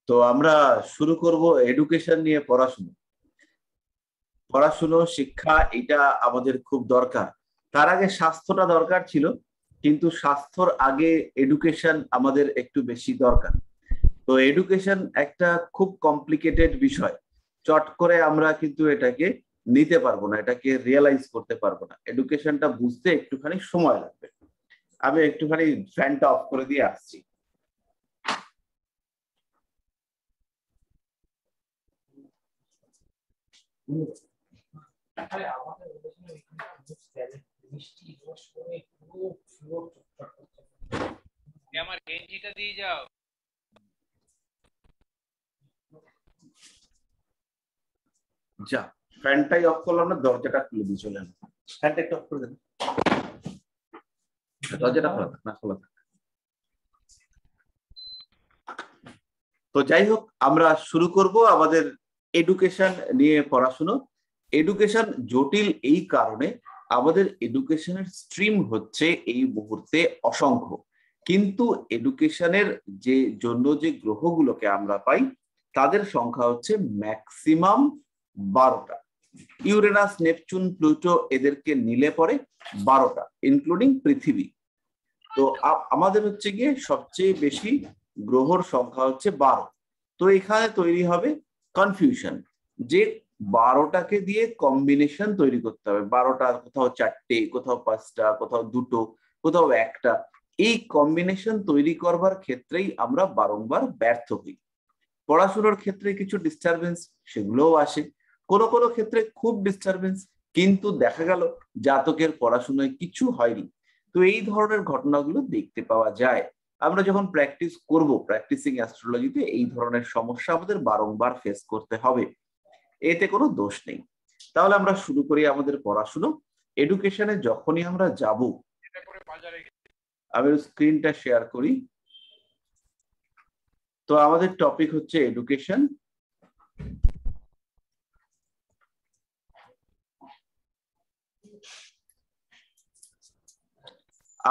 তো আমরা শুরু করব এডুকেশন নিয়ে পড়াশুনো শিক্ষা এটা আমাদের খুব দরকার। তার আগে স্বাস্থ্যটা দরকার ছিল, কিন্তু স্বাস্থ্যর আগে এডুকেশন আমাদের একটু বেশি দরকার। তো এডুকেশন একটা খুব কমপ্লিকেটেড বিষয়, চট করে আমরা কিন্তু এটাকে নিতে পারবো না, এটাকে রিয়েলাইজ করতে পারবো না। এডুকেশনটা বুঝতে একটুখানি সময় লাগবে। আমি একটুখানি ফ্যানটা অফ করে দিয়ে আসছি। আমার গেঞ্জিটা দিয়ে যাও। যা, ফ্যানটাই অফ করলাম না, দরজাটা খুলে দিয়ে চলে এলাম। ফ্যানটা একটু অফ করে দেন, দরজাটা খোলা থাক না খোলা থাক। তো যাই হোক, আমরা শুরু করব আমাদের এডুকেশন নিয়ে পড়াশুনো। এডুকেশন জটিল এই কারণে, আমাদের এডুকেশনের স্ট্রিম হচ্ছে এই মুহূর্তে অসংখ্য, কিন্তু এডুকেশনের যে গ্রহগুলোকে আমরা পাই তাদের সংখ্যা হচ্ছে ম্যাক্সিমাম 12টা। ইউরেনাস, নেপচুন, প্লুটো এদেরকে নিলে পরে 12টা, ইনক্লুডিং পৃথিবী। তো আমাদের হচ্ছে গিয়ে সবচেয়ে বেশি গ্রহর সংখ্যা হচ্ছে 12। তো এখানে তৈরি হবে কনফিউশন, যে 12টাকে দিয়ে কম্বিনেশন তৈরি করতে হবে। 12টা, কোথাও 4টে, কোথাও 5টা, কোথাও 2টো, কোথাও 1টা। এই কম্বিনেশন তৈরি করবার ক্ষেত্রেই আমরা বারংবার ব্যর্থ হই। পড়াশোনার ক্ষেত্রে কিছু ডিস্টারবেন্স সেগুলোও আসে, কোনো কোনো ক্ষেত্রে খুব ডিস্টারবেন্স, কিন্তু দেখা গেল জাতকের পড়াশোনায় কিছু হয়নি। তো এই ধরনের ঘটনাগুলো দেখতে পাওয়া যায়। আমরা যখন প্র্যাকটিস করব, প্র্যাকটিসিং অ্যাস্ট্রোলজিতে এই ধরনের সমস্যা আমাদের বারংবার ফেস করতে হবে, এতে কোনো দোষ নেই। তাহলে আমরা শুরু করি আমাদের পড়াশুনো। এডুকেশনে যখনই আমরা যাব, আমি স্ক্রিনটা শেয়ার করি। তো আমাদের টপিক হচ্ছে এডুকেশন।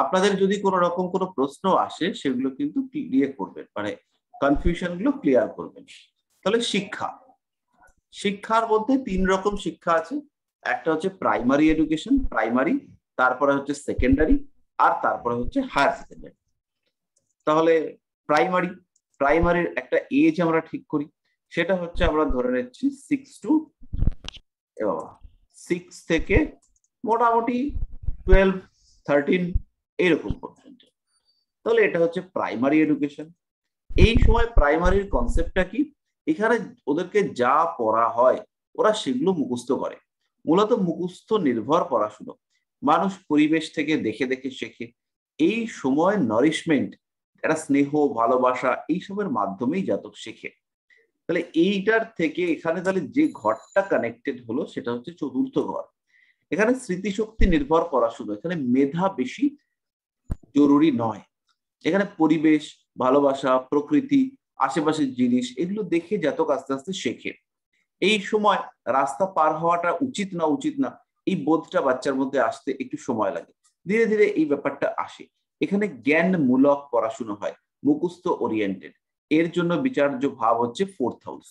আপনাদের যদি কোনো রকম কোনো প্রশ্ন আসে সেগুলো কিন্তু ক্লিয়ার করবেন, মানে কনফিউশন গুলো ক্লিয়ার করবেন। তাহলে শিক্ষার মধ্যে 3 রকম শিক্ষা আছে। একটা হচ্ছে প্রাইমারি এডুকেশন, প্রাইমারি, তারপরে হচ্ছে সেকেন্ডারি, আর তারপরে হচ্ছে হায়ার সেকেন্ডারি। তাহলে প্রাইমারির একটা এজ আমরা ঠিক করি, সেটা হচ্ছে আমরা ধরে নিচ্ছি 6 থেকে মোটামুটি 12-13 এরকম পর্যন্ত। তাহলে এটা হচ্ছে প্রাইমারি এডুকেশন। এই সময় প্রাইমারির কনসেপ্টটা কি? এখানে ওদেরকে যা পড়া হয় ওরা সেগুলো মুখস্থ করে, মূলত মুখস্থ নির্ভর পড়াশুনো। মানুষ পরিবেশ থেকে দেখে দেখে শেখে। এই সময় নারিশমেন্ট, একটা স্নেহ, ভালোবাসা, এইসবের মাধ্যমেই জাতক শেখে। তাহলে এইটার থেকে এখানে তাহলে যে ঘরটা কানেক্টেড হলো সেটা হচ্ছে চতুর্থ ঘর। এখানে স্মৃতিশক্তি নির্ভর পড়াশুনো, এখানে মেধা বেশি জরুরি নয়। এখানে পরিবেশ, ভালোবাসা, প্রকৃতি, আশেপাশের জিনিস এগুলো দেখে জাতক আস্তে আস্তে শেখে। এই সময় রাস্তা পার হওয়াটা উচিত না এই বোধটা বাচ্চার মধ্যে আসতে একটু সময় লাগে। ধীরে ধীরে এই ব্যাপারটা আসে। এখানে জ্ঞানমূলক পড়াশুনো হয়, মুখস্থ ওরিয়েন্টেড। এর জন্য বিচার্য ভাব হচ্ছে 4th হাউস।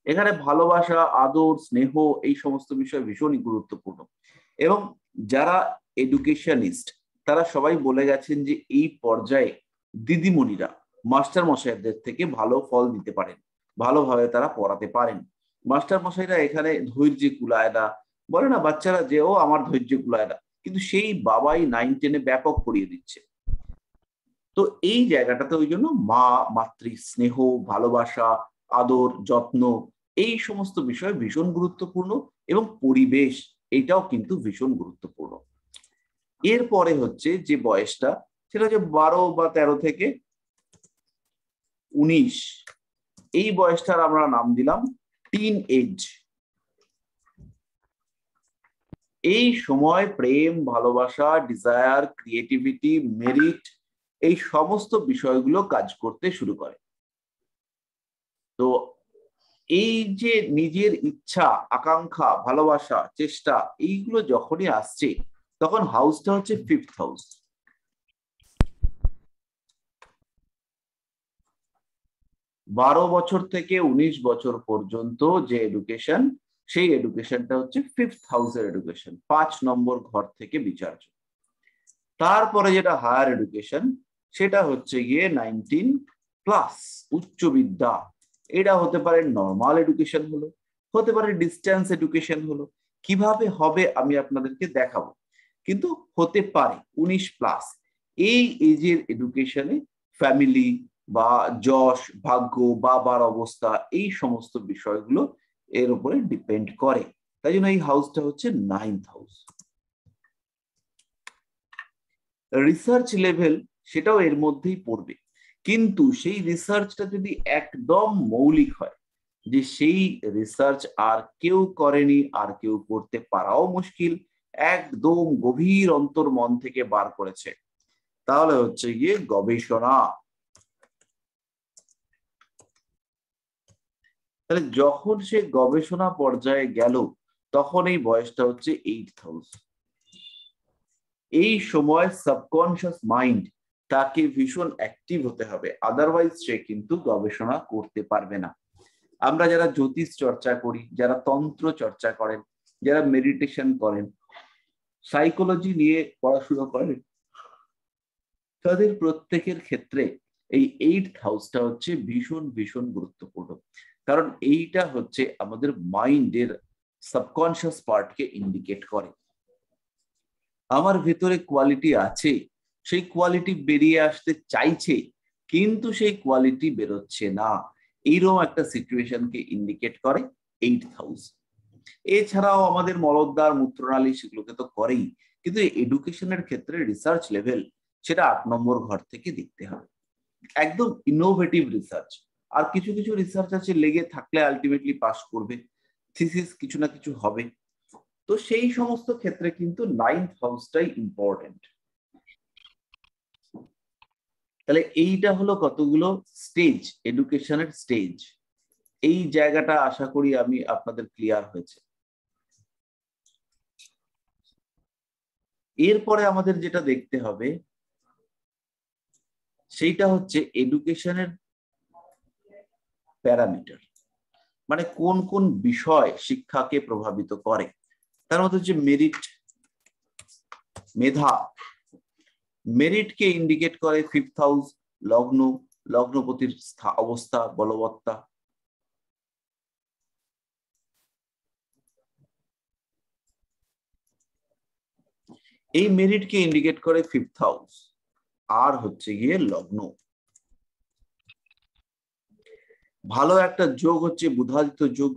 এখানে ভালোবাসা, আদর, স্নেহ এই সমস্ত বিষয় ভীষণই গুরুত্বপূর্ণ। এবং যারা এডুকেশনিস্ট তারা সবাই বলে গেছেন যে এই পর্যায়ে দিদিমণিরা মাস্টার মশাইদের থেকে ভালো ফল দিতে পারেন, ভালোভাবে তারা পড়াতে পারেন। মাস্টার মশাইরা এখানে ধৈর্য কুলায় না, বলে না বাচ্চারা যে ও আমার ধৈর্য কুলায় না, কিন্তু সেই বাবাই 9-10-এ ব্যাপক পড়িয়ে দিচ্ছে। তো এই জায়গাটাতে ওই জন্য মাতৃ স্নেহ, ভালোবাসা, আদর, যত্ন এই সমস্ত বিষয় ভীষণ গুরুত্বপূর্ণ, এবং পরিবেশ এটাও কিন্তু ভীষণ গুরুত্বপূর্ণ। এরপরে হচ্ছে যে বয়সটা, সেটা হচ্ছে 12 বা 13 থেকে 19। এই বয়সটার আমরা নাম দিলাম টিন এজ। এই সময় প্রেম, ভালোবাসা, ডিজায়ার, ক্রিয়েটিভিটি, মেরিট এই সমস্ত বিষয়গুলো কাজ করতে শুরু করে। তো এই যে নিজের ইচ্ছা, আকাঙ্ক্ষা, ভালোবাসা, চেষ্টা এইগুলো যখনই আসছে, তখন হাউসটা হচ্ছে 5th হাউস। 12 বছর থেকে 19 বছর পর্যন্ত যে এডুকেশন, সেই এডুকেশনটা হচ্ছে 5th হাউসের এডুকেশন, 5 নম্বর ঘর থেকে বিচার্য। তারপরে যেটা হায়ার এডুকেশন, সেটা হচ্ছে গিয়ে 19+ উচ্চ বিদ্যা। এটা হতে পারে নর্মাল এডুকেশন হলো, হতে পারে ডিস্টেন্স এডুকেশন হলো, কিভাবে হবে আমি আপনাদেরকে দেখাবো, কিন্তু হতে পারে 19+। এই এজের এডুকেশনে ফ্যামিলি বা যশ ভাগ্য, বাবার অবস্থা, এই সমস্ত বিষয়গুলো এর উপরে ডিপেন্ড করে। তাই জন্য এই হাউসটা হচ্ছে 9th হাউস। রিসার্চ লেভেল সেটাও এর মধ্যেই পড়বে, কিন্তু সেই রিসার্চটা যদি একদম মৌলিক হয়, যে সেই রিসার্চ আর কেউ করেনি, আর কেউ করতে পারাও মুশকিল, একদম গভীর অন্তর মন থেকে বার করেছে, তাহলে হচ্ছে গিয়ে গবেষণা। তাহলে যখন সে গবেষণা পর্যায়ে গেল, তখন এই বয়সটা হচ্ছে 8th হাউস। এই সময় সাবকনশিয়াস মাইন্ড তাকে ভীষণ অ্যাক্টিভ হতে হবে, আদারওয়াইজ সে কিন্তু গবেষণা করতে পারবে না। আমরা যারা জ্যোতিষ চর্চা করি, যারা তন্ত্র চর্চা করেন, যারা মেডিটেশন করেন, সাইকোলজি নিয়ে পড়াশোনা করেন, তাদের প্রত্যেকের ক্ষেত্রে এই 8th হাউসটা হচ্ছে ভীষণ ভীষণ গুরুত্বপূর্ণ। কারণ এইটা হচ্ছে আমাদের মাইন্ডের সাবকনশিয়াস পার্টকে ইন্ডিকেট করে। আমার ভেতরে কোয়ালিটি আছে, সেই কোয়ালিটি বেরিয়ে আসতে চাইছে, কিন্তু সেই কোয়ালিটি বেরোচ্ছে না, এইরকম একটা সিচুয়েশনকে ইন্ডিকেট করে 8th হাউস। এছাড়াও আমাদের মলদ্বার, মূত্রনালী, সেগুলোকে তো করেই, কিন্তু এডুকেশনের ক্ষেত্রে রিসার্চ লেভেল সেটা 8 নম্বর ঘর থেকে দেখতে হবে, একদম ইনোভেটিভ রিসার্চ। আর কিছু কিছু রিসার্চ আছে লেগে থাকলে আলটিমেটলি পাস করবে, থিসিস কিছু না কিছু হবে। তো সেই সমস্ত ক্ষেত্রে কিন্তু 9th হাউসটাই ইম্পর্টেন্ট। তাহলে এইটা হলো কতগুলো স্টেজ, এডুকেশনের স্টেজ। এই জায়গাটা আশা করি আমি আপনাদের ক্লিয়ার হয়েছে। এরপরে আমাদের যেটা দেখতে হবে সেইটা হচ্ছে এডুকেশনের প্যারামিটার, মানে কোন কোন বিষয় শিক্ষাকে প্রভাবিত করে। তার মধ্যে হচ্ছে মেরিট, মেধা। মেরিটকে ইন্ডিকেট করে 5th হাউস, লগ্ন, লগ্নপতির অবস্থা, বলবত্তা। এই মেরিটকে ইন্ডিকেট করে 5th হাউস আর হচ্ছে গিয়ে লগ্ন। ভালো একটা যোগ হচ্ছে বুধাদিত্য যোগ।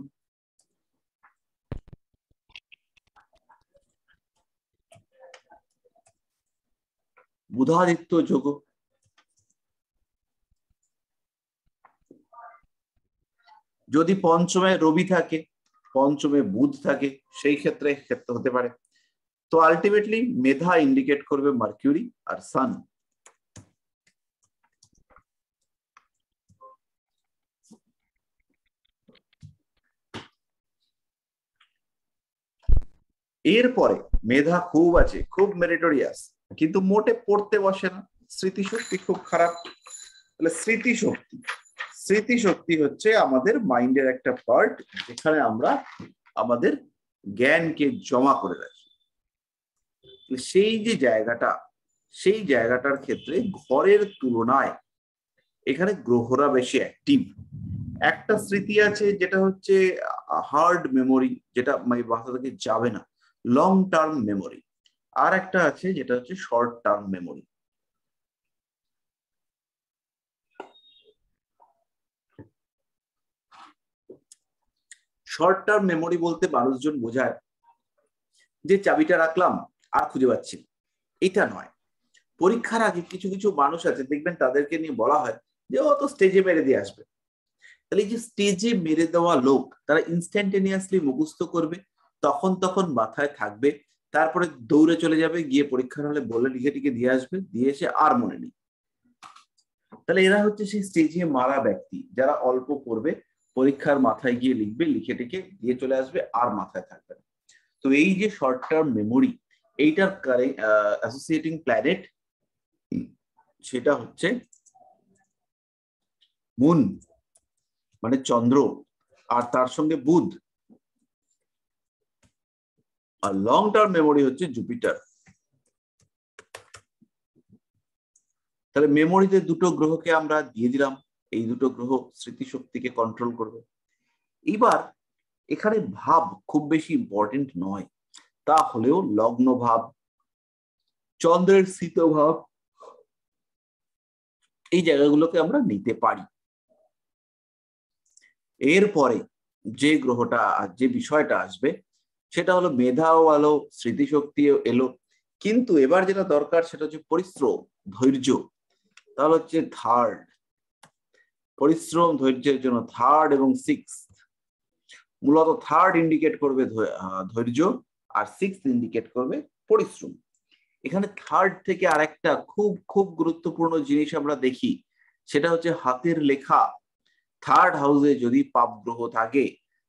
বুধাদিত্য যোগ যদি পঞ্চমে রবি থাকে, পঞ্চমে বুধ থাকে, সেই ক্ষেত্রে হতে পারে। তো আলটিমেটলি মেধা ইন্ডিকেট করবে মার্কিউরি আর সান। এরপরে মেধা খুব আছে, খুব মেরিটোরিয়াস, কিন্তু মোটে পড়তে বসে না, স্মৃতিশক্তি খুব খারাপ। তাহলে স্মৃতিশক্তি, স্মৃতিশক্তি হচ্ছে আমাদের মাইন্ডের একটা পার্ট, যেখানে আমরা আমাদের জ্ঞানকে জমা করে রাখি। সেই যে জায়গাটা, সেই জায়গাটার ক্ষেত্রে ঘরের তুলনায় এখানে গ্রহরা বেশি অ্যাক্টিভ। একটা স্মৃতি আছে যেটা হচ্ছে হার্ড মেমোরি, যেটা মাথা থেকে যাবে না, লং টার্ম মেমোরি। আর একটা আছে যেটা হচ্ছে short term memory. Short term memory বলতে মানুষজন বোঝায় যে চাবিটা রাখলাম আর খুঁজে পাচ্ছি, এটা নয়। পরীক্ষার আগে কিছু কিছু মানুষ আছে দেখবেন, তাদেরকে নিয়ে বলা হয় যে ও তো স্টেজে মেরে দিয়ে আসবে। তাহলে এই যে স্টেজে মেরে দেওয়া লোক, তারা ইনস্ট্যান্টেনিয়াসলি মুখস্থ করবে, তখন তখন মাথায় থাকবে, তারপরে দৌড়ে চলে যাবে, গিয়ে পরীক্ষার হলে বলে লিখে টিকে দিয়ে আসবে, দিয়ে এসে আর মনে নেই। তাহলে এরা হচ্ছে সেই স্টেজে মারা ব্যক্তি, যারা অল্প পড়বে, পরীক্ষার মাথায় গিয়ে লিখবে, লিখে টিকে দিয়ে চলে আসবে, আর মাথায় থাকবে না। তো এই যে শর্ট টার্ম মেমোরি, এইটার অ্যাসোসিয়েটিং প্ল্যানেট সেটা হচ্ছে মুন। মানে চন্দ্র, আর তার সঙ্গে বুধ, আর লং টার্ম মেমোরি হচ্ছে জুপিটার। তাহলে মেমোরিতে দুটো গ্রহকে আমরা দিয়ে দিলাম, এই দুটো গ্রহ স্মৃতিশক্তিকে কন্ট্রোল করবে। এবার এখানে ভাব খুব বেশি ইম্পর্টেন্ট নয়, তা হলেও লগ্ন ভাব, চন্দ্রের স্থিত ভাব, এই জায়গাগুলোকে আমরা নিতে পারি। এরপরে যে গ্রহটা, যে বিষয়টা আসবে সেটা হলো মেধাও এলো, স্মৃতিশক্তিও এলো, কিন্তু এবার যেটা দরকার সেটা হচ্ছে পরিশ্রম, ধৈর্য। তাহলে হচ্ছে থার্ড, পরিশ্রম ধৈর্যের জন্য থার্ড এবং সিক্স। মূলত থার্ড ইন্ডিকেট করবে ধৈর্য, আর সিক্স ইন্ডিকেট করবে পরিশ্রম। এখানে থার্ড থেকে আরেকটা খুব খুব গুরুত্বপূর্ণ জিনিস আমরা দেখি, সেটা হচ্ছে হাতের লেখা। থার্ড হাউসে যদি পাপ গ্রহ থাকে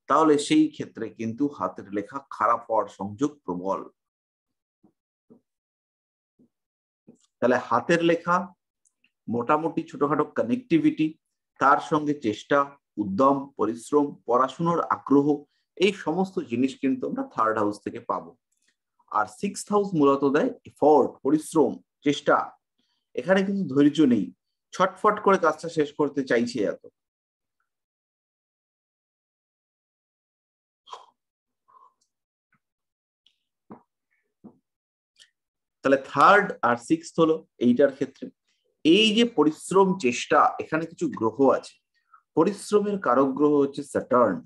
তাহলে সেই ক্ষেত্রে কিন্তু হাতের লেখা খারাপ হওয়ার সংযোগ প্রবল। তাহলে হাতের লেখা, মোটামুটি ছোটখাটো কানেক্টিভিটি, তার সঙ্গে চেষ্টা, উদ্যম, পরিশ্রম, পড়াশোনার আগ্রহ, এই সমস্ত জিনিস কিন্তু আমরা থার্ড হাউস থেকে পাবো। আর সিক্সথ হাউস মূলত দেয় এফোর্ট, পরিশ্রম, চেষ্টা। এখানে কিন্তু ধৈর্য নেই, ছটফট করে কাজটা শেষ করতে চাইছে এত। তাহলে থার্ড আর সিক্সথ হলো এইটার ক্ষেত্রে। এই যে পরিশ্রম, চেষ্টা, এখানে কিছু গ্রহ আছে। পরিশ্রমের কারক গ্রহ হচ্ছে স্যাটার্ন।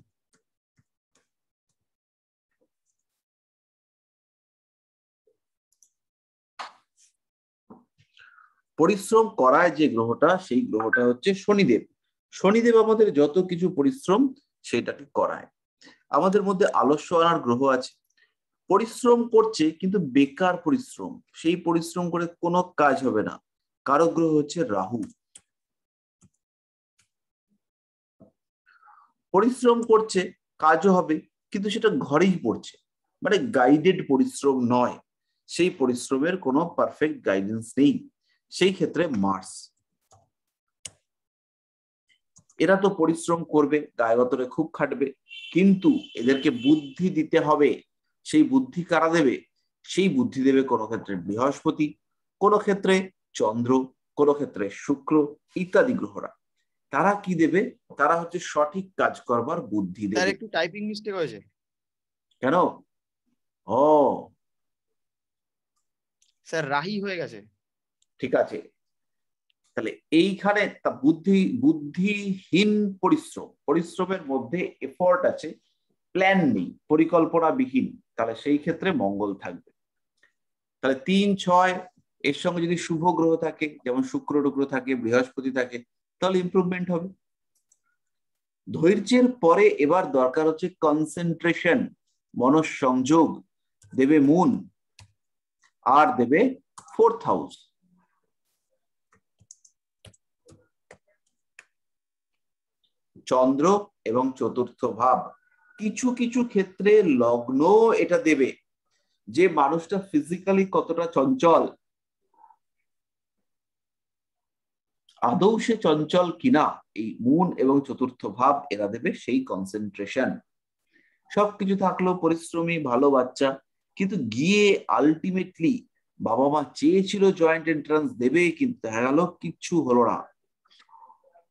পরিশ্রম করায় যে গ্রহটা, সেই গ্রহটা হচ্ছে শনিদেব। শনিদেব আমাদের যত কিছু পরিশ্রম সেটাকে করায়। আমাদের মধ্যে আলস্য আনার গ্রহ আছে, পরিশ্রম করছে কিন্তু বেকার পরিশ্রম, সেই পরিশ্রম করে কোনো কাজ হবে না, কারক গ্রহ হচ্ছে রাহু। পরিশ্রম করছে, কাজও হবে, কিন্তু সেটা ঘরেই পড়ছে, মানে গাইডেড পরিশ্রম নয়, সেই পরিশ্রমের কোনো পারফেক্ট গাইডেন্স নেই, সেই ক্ষেত্রে মার্স। এরা তো পরিশ্রম করবে, গায়গতরে খুব খাটবে, কিন্তু এদেরকে বুদ্ধি দিতে হবে। সেই বুদ্ধি কারা দেবে? সেই বুদ্ধি দেবে কোনো ক্ষেত্রে বৃহস্পতি, কোনো ক্ষেত্রে চন্দ্র, কোনো ক্ষেত্রে শুক্র, ইত্যাদি গ্রহরা। তারা কি দেবে? তারা হচ্ছে সঠিক কাজ করবার বুদ্ধি স্যার দেবে। একটু টাইপিং মিস্টেক হয়েছে। কেন? ও স্যার রাহি হয়ে গেছে। ঠিক আছে, তাহলে এইখানে বুদ্ধিহীন পরিশ্রম, পরিশ্রমের মধ্যে এফোর্ট আছে, প্ল্যান নেই, পরিকল্পনাবিহীন, তাহলে সেই ক্ষেত্রে মঙ্গল থাকবে। তাহলে 3, 6 এর সঙ্গে যদি শুভ গ্রহ থাকে, যেমন শুক্র টুক্র থাকে, বৃহস্পতি থাকে, তাহলে ইমপ্রুভমেন্ট হবে। ধৈর্যের পরে এবার দরকার হচ্ছে কনসেন্ট্রেশন, মনঃসংযোগ, দেবে মুন, আর দেবে ফোর্থ হাউস। চন্দ্র এবং চতুর্থ ভাব। কিছু কিছু ক্ষেত্রে লগ্ন এটা দেবে যে মানুষটা ফিজিক্যালি কতটা চঞ্চল, আদৌ সে চঞ্চল কিনা, এই মুন এবং চতুর্থ ভাব এরা দেবে সেই কনসেন্ট্রেশন। সবকিছু থাকলো, পরিশ্রমী ভালো বাচ্চা, কিন্তু গিয়ে আলটিমেটলি বাবা মা চেয়েছিল জয়েন্ট এন্ট্রান্স দেবে, কিন্তু দেখা গেল কিচ্ছু হলো না।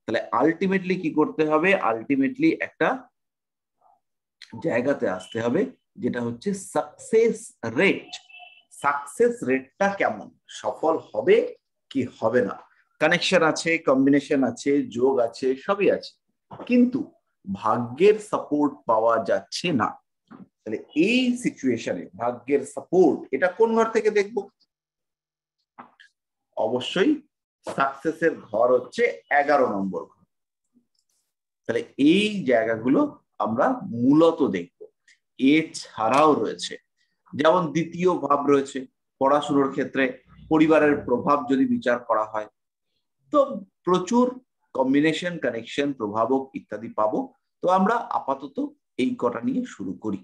তাহলে আলটিমেটলি কি করতে হবে? আলটিমেটলি একটা জায়গাতে আসতে হবে যেটা হচ্ছে সাকসেস রেট। সাকসেস রেটটা কেমন, সফল হবে কি হবে না, কানেকশন আছে, কম্বিনেশন আছে, যোগ আছে, সবই আছে, কিন্তু ভাগ্যের সাপোর্ট পাওয়া যাচ্ছে না। তাহলে এই সিচুয়েশনে ভাগ্যের সাপোর্ট এটা কোন ঘর থেকে দেখবো? অবশ্যই সাকসেসের ঘর হচ্ছে 11 নম্বর ঘর। তাহলে এই জায়গাগুলো আমরা মূলত দেখব। এছাড়াও রয়েছে, যেমন দ্বিতীয় ভাব রয়েছে, পড়াশোনার ক্ষেত্রে পরিবারের প্রভাব যদি বিচার করা হয়, তো প্রচুর কম্বিনেশন, কানেকশন, প্রভাবক ইত্যাদি পাবো। তো আমরা আপাতত এই কটা নিয়ে শুরু করি।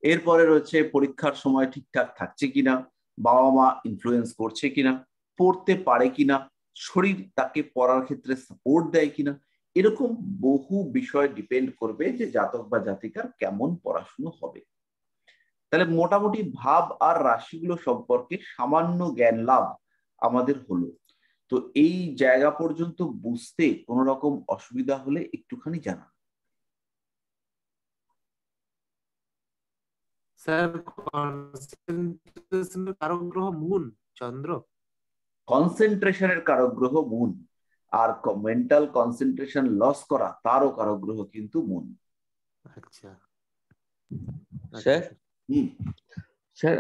এরপরে রয়েছে পরীক্ষার সময় ঠিকঠাক থাকছে কিনা, বাবা মা ইনফ্লুয়েন্স করছে কিনা, পড়তে পারে কিনা, শরীর তাকে পড়ার ক্ষেত্রে সাপোর্ট দেয় কিনা, এরকম বহু বিষয় ডিপেন্ড করবে যে জাতক বা জাতিকার কেমন পড়াশুনো হবে। তাহলে মোটামুটি ভাব আর রাশিগুলো সম্পর্কে সামান্য জ্ঞান লাভ আমাদের হলো। তো এই জায়গা পর্যন্ত বুঝতে কোন রকম অসুবিধা হলে একটুখানি জানান। স্যার কনসেন্ট্রেশনের কারক গ্রহ মুন, চন্দ্র। কনসেন্ট্রেশনের কারক গ্রহ মুন, আর মেন্টাল কনসেন্ট্রেশন লস করা তারও কারক গ্রহ কিন্তু মুন। আচ্ছা স্যার হুম, স্যার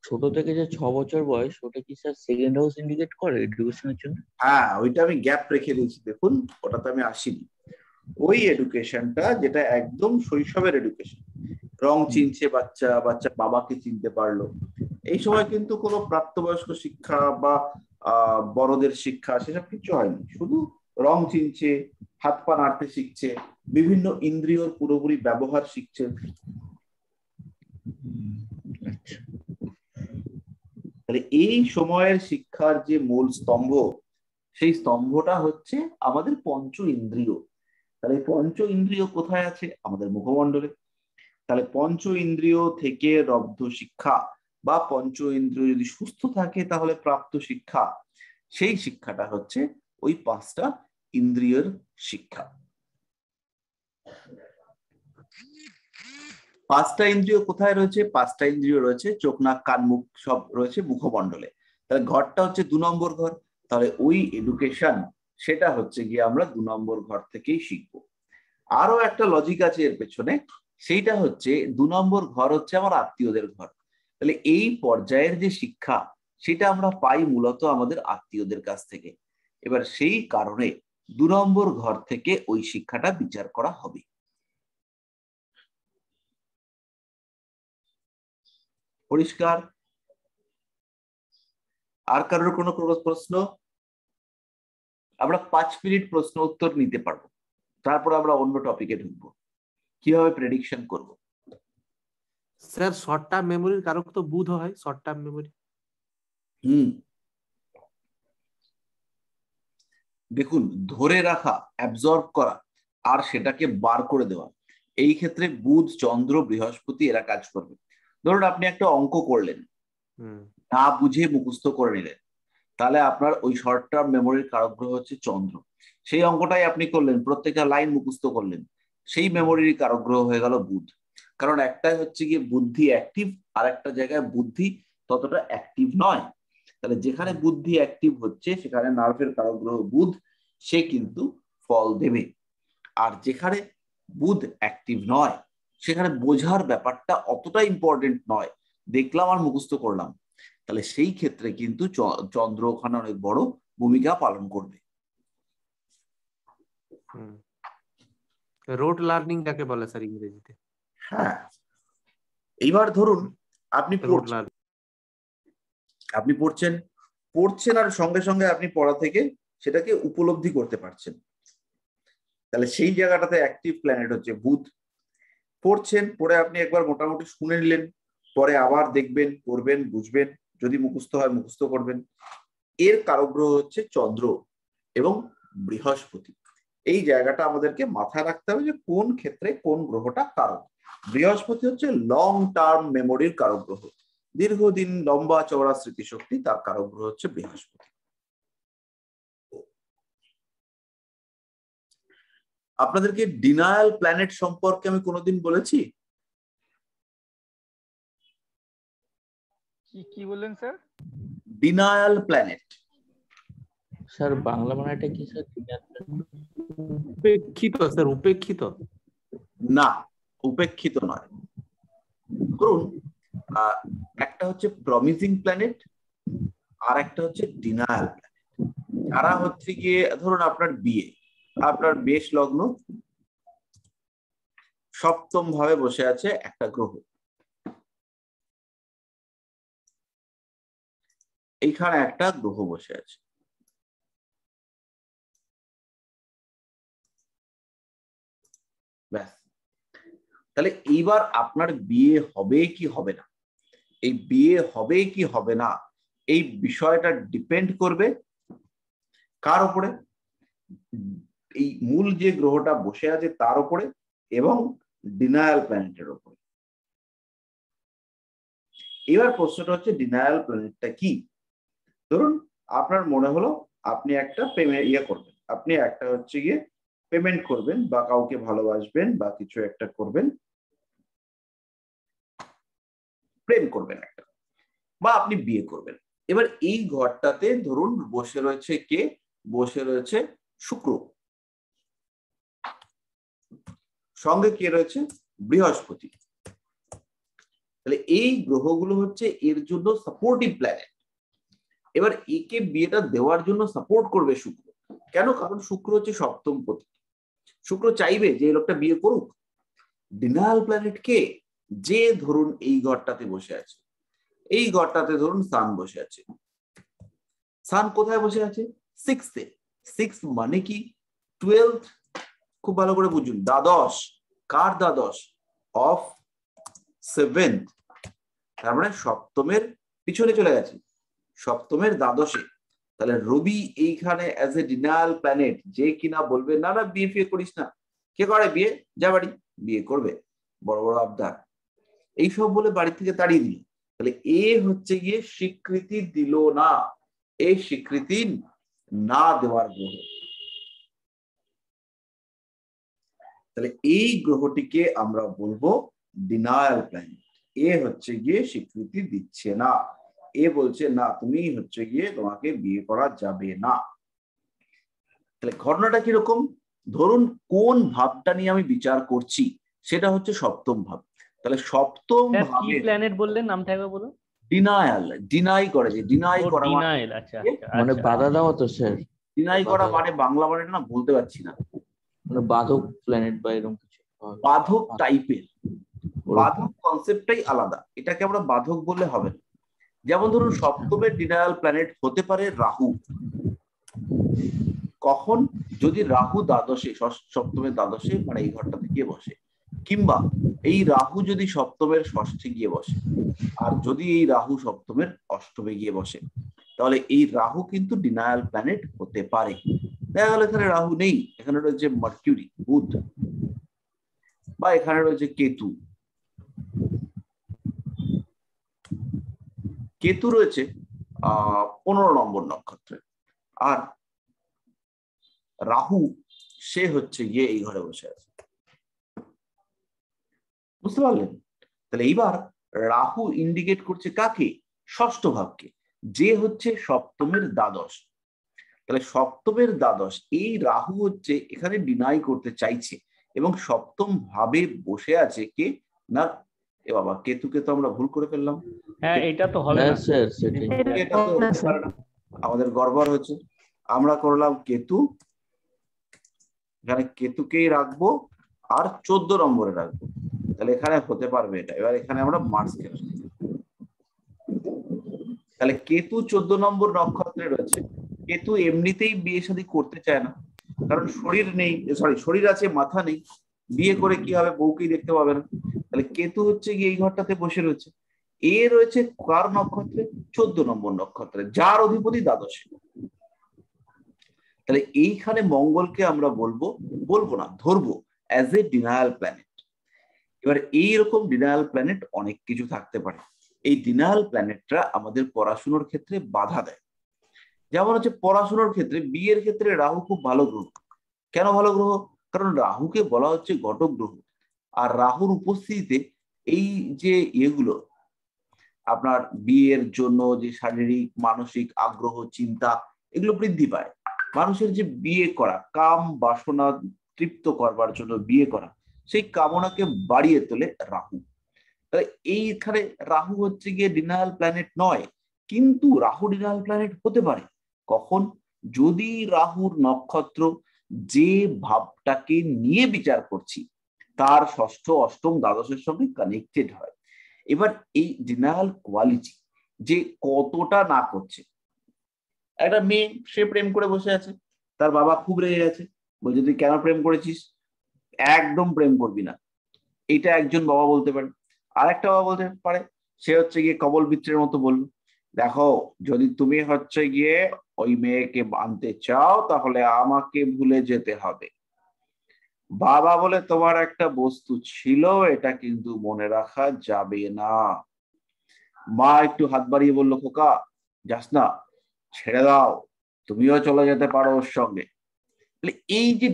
ছোট থেকে যে 6 বছর বয়স, ওটা কি স্যার সেকেন্ড হাউস ইন্ডিকেট করে এডুকেশনের জন্য? হ্যাঁ, ওইটা আমি গ্যাপ রেখে দিয়েছি, দেখুন ওটাতে আমি আসিনি। ওই এডুকেশনটা যেটা একদম শৈশবের এডুকেশন, রং চিনছে বাচ্চা, বাচ্চা বাবাকে চিনতে পারলো, এই সময় কিন্তু কোনো প্রাপ্তবয়স্ক শিক্ষা বা বড়দের শিক্ষা সেসব কিছু হয়নি। শুধু রং চিনছে, হাত পা নাড়তে শিখছে, বিভিন্ন ইন্দ্রিয়র পুরোপুরি ব্যবহার শিখছে। তাহলে এই সময়ের শিক্ষার যে মূল স্তম্ভ, সেই স্তম্ভটা হচ্ছে আমাদের পঞ্চ ইন্দ্রিয়। তাহলে পঞ্চ ইন্দ্রিয় কোথায় আছে? আমাদের মুখমণ্ডলে। তাহলে পঞ্চ ইন্দ্রিয় থেকে লব্ধ শিক্ষা বা পঞ্চ ইন্দ্রিয় যদি সুস্থ থাকে তাহলে প্রাপ্ত শিক্ষা, সেই শিক্ষাটা হচ্ছে ওই 5টা ইন্দ্রিয়ের শিক্ষা। 5টা ইন্দ্রিয় কোথায় রয়েছে? 5টা ইন্দ্রিয় রয়েছে চোখ, নাক, কান, মুখ, সব রয়েছে মুখমণ্ডলে। তাহলে ঘরটা হচ্ছে 2 নম্বর ঘর। তাহলে ওই এডুকেশন সেটা হচ্ছে গিয়ে আমরা 2 নম্বর ঘর থেকেই শিখবো। আরো একটা লজিক আছে এর পেছনে, সেইটা হচ্ছে 2 নম্বর ঘর হচ্ছে আমার আত্মীয়দের ঘর। তাহলে এই পর্যায়ের যে শিক্ষা সেটা আমরা পাই মূলত আমাদের আত্মীয়দের কাছ থেকে। এবার সেই কারণে 2 নম্বর ঘর থেকে ওই শিক্ষাটা বিচার করা হবে। পরিষ্কার? আর কারোর কোনো প্রশ্ন? আমরা 5 মিনিট প্রশ্ন উত্তর নিতে পারবো, তারপর আমরা অন্য টপিকে ঢুকবো, কিভাবে প্রেডিকশন করব। স্যার শর্ট টার্ম মেমোরির কারক তো বুধ হয়, শর্ট টার্ম মেমোরি। দেখুন, ধরে রাখা, অ্যাবজর্ব করা আর সেটাকে বার করে দেওয়া, এই ক্ষেত্রে বুধ, চন্দ্র, বৃহস্পতি এরা কাজ করবে। ধরুন আপনি একটা অঙ্ক করলেন, না বুঝে মুখস্থ করে নিলেন, তাহলে আপনার ওই শর্ট টার্ম মেমোরির কারক গ্রহ হচ্ছে চন্দ্র। সেই অঙ্কটাই আপনি করলেন, প্রত্যেকটা লাইন মুখস্থ করলেন, সেই মেমোরির কারক গ্রহ হয়ে গেল বুধ। কারণ একটাই হচ্ছে গিয়ে বুদ্ধি অ্যাক্টিভ, আর একটা জায়গায় বুদ্ধি ততটা অ্যাক্টিভ নয়। তাহলে যেখানে বুদ্ধি অ্যাক্টিভ হচ্ছে সেখানে নার্ভের কারক গ্রহ বুধ, সে কিন্তু ফল দেবে। আর যেখানে বুধ অ্যাক্টিভ নয় সেখানে বোঝার ব্যাপারটা অতটা ইম্পর্টেন্ট নয়, দেখলাম আর মুখস্থ করলাম, তাহলে সেই ক্ষেত্রে কিন্তু চন্দ্র ওখানে অনেক বড় ভূমিকা পালন করবে। রোড লার্নিং যাকে বলে স্যার ইংরেজিতে। হ্যাঁ, এইবার ধরুন আপনি পড়ছেন আর সঙ্গে সঙ্গে আপনি পড়া থেকে সেটাকে উপলব্ধি করতে পারছেন, তাহলে সেই জায়গাটাতে অ্যাক্টিভ প্ল্যানেট হচ্ছে বুধ। পড়ছেন, পড়ে আপনি একবার মোটামুটি শুনে নিলেন, পরে আবার দেখবেন, পড়বেন, বুঝবেন, যদি মুখস্থ হয় মুখস্থ করবেন। এর কারক গ্রহ হচ্ছে চন্দ্র এবং বৃহস্পতি। এই জায়গাটা আমাদেরকে মাথায় রাখতে হবে যে কোন ক্ষেত্রে কোন গ্রহটা কারক। বৃহস্পতি হচ্ছে লং টার্ম মেমোরির কারক গ্রহ, দীর্ঘদিন লম্বা চওড়া স্মৃতিশক্তি, তার কারক গ্রহ হচ্ছে বৃহস্পতি। আপনাদেরকে ডিনায়াল প্ল্যানেট সম্পর্কে আমি কোনোদিন বলেছি? কি বললেন sir? Denial planet sir Bangla মানেটা কি স্যার? উপেক্ষিত স্যার, উপেক্ষিত না, উপেক্ষিত নয়। ধরুন একটা হচ্ছে প্রমিজিং প্ল্যানেট আর একটা হচ্ছে ডিনায়াল প্ল্যানেট। যারা হচ্ছে গিয়ে ধরুন আপনার বেশ লগ্ন, সপ্তম ভাবে বসে আছে একটা গ্রহ, এইখানে একটা গ্রহ বসে আছে, ব্যাস। তাহলে এইবার আপনার বিয়ে হবে কি হবে না, এই বিয়ে হবে কি হবে না এই বিষয়টা ডিপেন্ড করবে কার উপরে? এই মূল যে গ্রহটা বসে আছে তার উপরে এবং ডিনায়াল প্ল্যানেটের উপরে। এবার প্রশ্নটা হচ্ছে ডিনায়াল প্ল্যানেটটা কি? ধরুন আপনার মনে হলো আপনি একটা পেমেন্ট করবেন, আপনি একটা হচ্ছে গিয়ে পেমেন্ট করবেন বা কাউকে ভালোবাসবেন বা কিছু একটা করবেন, প্রেম করবেন একটা, বা আপনি বিয়ে করবেন। এবার এই ঘরটাতে ধরুন বসে রয়েছে কে? বসে রয়েছে শুক্র, সঙ্গে কে রয়েছে? বৃহস্পতি। তাহলে এই গ্রহগুলো হচ্ছে এর জন্য সাপোর্টিভ প্ল্যানেট। এবার একে বিয়েটা দেওয়ার জন্য সাপোর্ট করবে শুক্র। কেন? কারণ শুক্র হচ্ছে সপ্তম পতি। শুক্র চাইবে যে এই লোকটা বিয়ে করুক। ডিনায়াল প্ল্যানেট কে? যে ধরুন এই ঘরটাতে বসে আছে, এই ঘরটাতে ধরুন সান বসে আছে। সান কোথায় বসে আছে? সিক্সথে। সিক্স মানে কি? 12th। খুব ভালো করে বুঝুন, দ্বাদশ। কার দ্বাদশ? Of 7th। তার মানে সপ্তমের পিছনে চলে গেছে, সপ্তমের দ্বাদশে। তাহলে রবি এইখানে অ্যাজ এ ডিনায়াল প্ল্যানেট, যে কিনা বলবে না না বিয়ে ফিয়ে করিস না, কে করে বিয়ে? যা বাড়ি, বিয়ে করবে, বড় বড় আবদার, এইসব বলে বাড়ি থেকে তাড়িয়ে দিল। তাহলে এ হচ্ছে গিয়ে স্বীকৃতি দিল না, এই স্বীকৃতি না দেওয়ার গ্রহ। তাহলে এই গ্রহটিকে আমরা বলবো ডিনায়াল প্ল্যানেট। এ হচ্ছে গিয়ে স্বীকৃতি দিচ্ছে না, এ বলছে না তুমি হচ্ছে গিয়ে তোমাকে বিয়ে করা যাবে না। তাহলে ঘটনাটা কিরকম? ধরুন কোন ভাবটা নিয়ে আমি বিচার করছি সেটা হচ্ছে সপ্তম ভাব। তাহলে সপ্তম কি ভাবে প্ল্যানেট বললেন, নামটা একবার বলুন। ডিনায়াল, ডিনাই করে, যে ডিনাই ও করা মানে, ডিনাইল, আচ্ছা মানে আচ্ছা। বাধা দেওয়া তো স্যার, ডিনাই করা মানে বাংলা মানে না বলতে পারছি না, মানে বাধক প্ল্যানেট বা এরকম কিছু। বাধক টাইপের। বাধক কনসেপ্টটাই আলাদা, এটাকে আমরা বাধক বললে হবে না। যেমন ধরুন সপ্তমের ডিনায়াল প্ল্যানেট হতে পারে রাহু। কখন? যদি রাহু দ্বাদশে, সপ্তমের দ্বাদশে মানে এই ঘরটাতে গিয়ে বসে, কিংবা এই রাহু যদি সপ্তমের ষষ্ঠে গিয়ে বসে, আর যদি এই রাহু সপ্তমের অষ্টমে গিয়ে বসে, তাহলে এই রাহু কিন্তু ডিনায়াল প্ল্যানেট হতে পারে। দেখা গেল এখানে রাহু নেই, এখানে রয়েছে মার্কিউরি, বুধ, বা এখানে রয়েছে কেতু। কেতু রয়েছে 15 নম্বর নক্ষত্রে, আর রাহু সে হচ্ছে গিয়ে এই ঘরে বসে আছে। বুঝতে পারলেন? তাহলে এইবার রাহু ইন্ডিকেট করছে কাকে? ষষ্ঠ ভাবকে, যে হচ্ছে সপ্তমের দ্বাদশ। তাহলে সপ্তমের দ্বাদশ এই রাহু হচ্ছে এখানে ডিনাই করতে চাইছে, এবং সপ্তম ভাবে বসে আছে কে? না এ বাবা, কেতুকে তো আমরা ভুল করে ফেললাম। হ্যাঁ এটা তো হবে না স্যার সেটাই। এটা তো আমাদের গড়বড় হয়েছে। আমরা করলাম কেতু, এখানে কেতুকেই রাখবো আর 14 নম্বরে রাখবো, তাহলে এখানে হতে পারবে এটা। এবার এখানে আমরা মার্সকে রাখবো। তাহলে কেতু 14 নম্বর নক্ষত্রে রয়েছে। কেতু এমনিতেই বিয়ে শাদী করতে চায় না, কারণ শরীর নেই, শরীর আছে মাথা নেই, বিয়ে করে কি হবে, বউকেই দেখতে পাবে না। তাহলে কেতু হচ্ছে গিয়ে এই ঘরটাতে বসে রয়েছে। এ রয়েছে কার নক্ষত্রে? 14 নম্বর নক্ষত্রে, যার অধিপতি দ্বাদশে। তাহলে এইখানে মঙ্গলকে আমরা বলবো না, ধরবো অ্যাজ এ ডিনায়াল প্ল্যানেট। এবার এইরকম ডিনায়াল প্ল্যানেট অনেক কিছু থাকতে পারে। এই ডিনায়াল প্ল্যানেটরা আমাদের পড়াশোনার ক্ষেত্রে বাধা দেয়। যেমন হচ্ছে পড়াশোনার ক্ষেত্রে, বিয়ের ক্ষেত্রে রাহু খুব ভালো গ্রহ। কেন ভালো গ্রহ? কারণ রাহুকে বলা হচ্ছে ঘটক গ্রহ, আর রাহুর উপস্থিতিতে এই যে এগুলো আপনার বিয়ের জন্য যে শারীরিক মানসিক আগ্রহ চিন্তা এগুলো বৃদ্ধি পায়। মানুষের যে বিয়ে করা, কাম বাসনা তৃপ্ত করবার জন্য বিয়ে করা, সেই কামনাকে বাড়িয়ে তোলে রাহু। তাহলে এইখানে রাহু হচ্ছে গিয়ে ডিনায়াল প্ল্যানেট নয়, কিন্তু রাহু ডিনায়াল প্ল্যানেট হতে পারে কখন? যদি রাহুর নক্ষত্র যে ভাবটাকে নিয়ে বিচার করছি তার ষষ্ঠ অষ্টম দ্বাদশের সঙ্গে কানেক্টেড হয়। এবার এই ডিনায়াল কোয়ালিটি যে কতটা না করছে, একটা মেয়ে সে প্রেম করে বসে আছে, তার বাবা খুব রেগে গেছে, বলছে তুই কেন প্রেম করেছিস, একদম প্রেম করবি না, এটা একজন বাবা বলতে পারে। আর একটা বাবা বলতে পারে, সে হচ্ছে গিয়ে কবল বিত্রের মতো বললো, দেখো যদি তুমি হচ্ছে গিয়ে ওই মেয়েকে আনতে চাও তাহলে আমাকে ভুলে যেতে হবে। বাবা বলে তোমার একটা বস্তু ছিল, এটা কিন্তু মনে রাখা যাবে না। মা একটু হাত বাড়িয়ে বললো, খোকা যাস না, ছেড়ে দাও, তুমিও চলে যেতে পারো ওর সঙ্গে। এই যে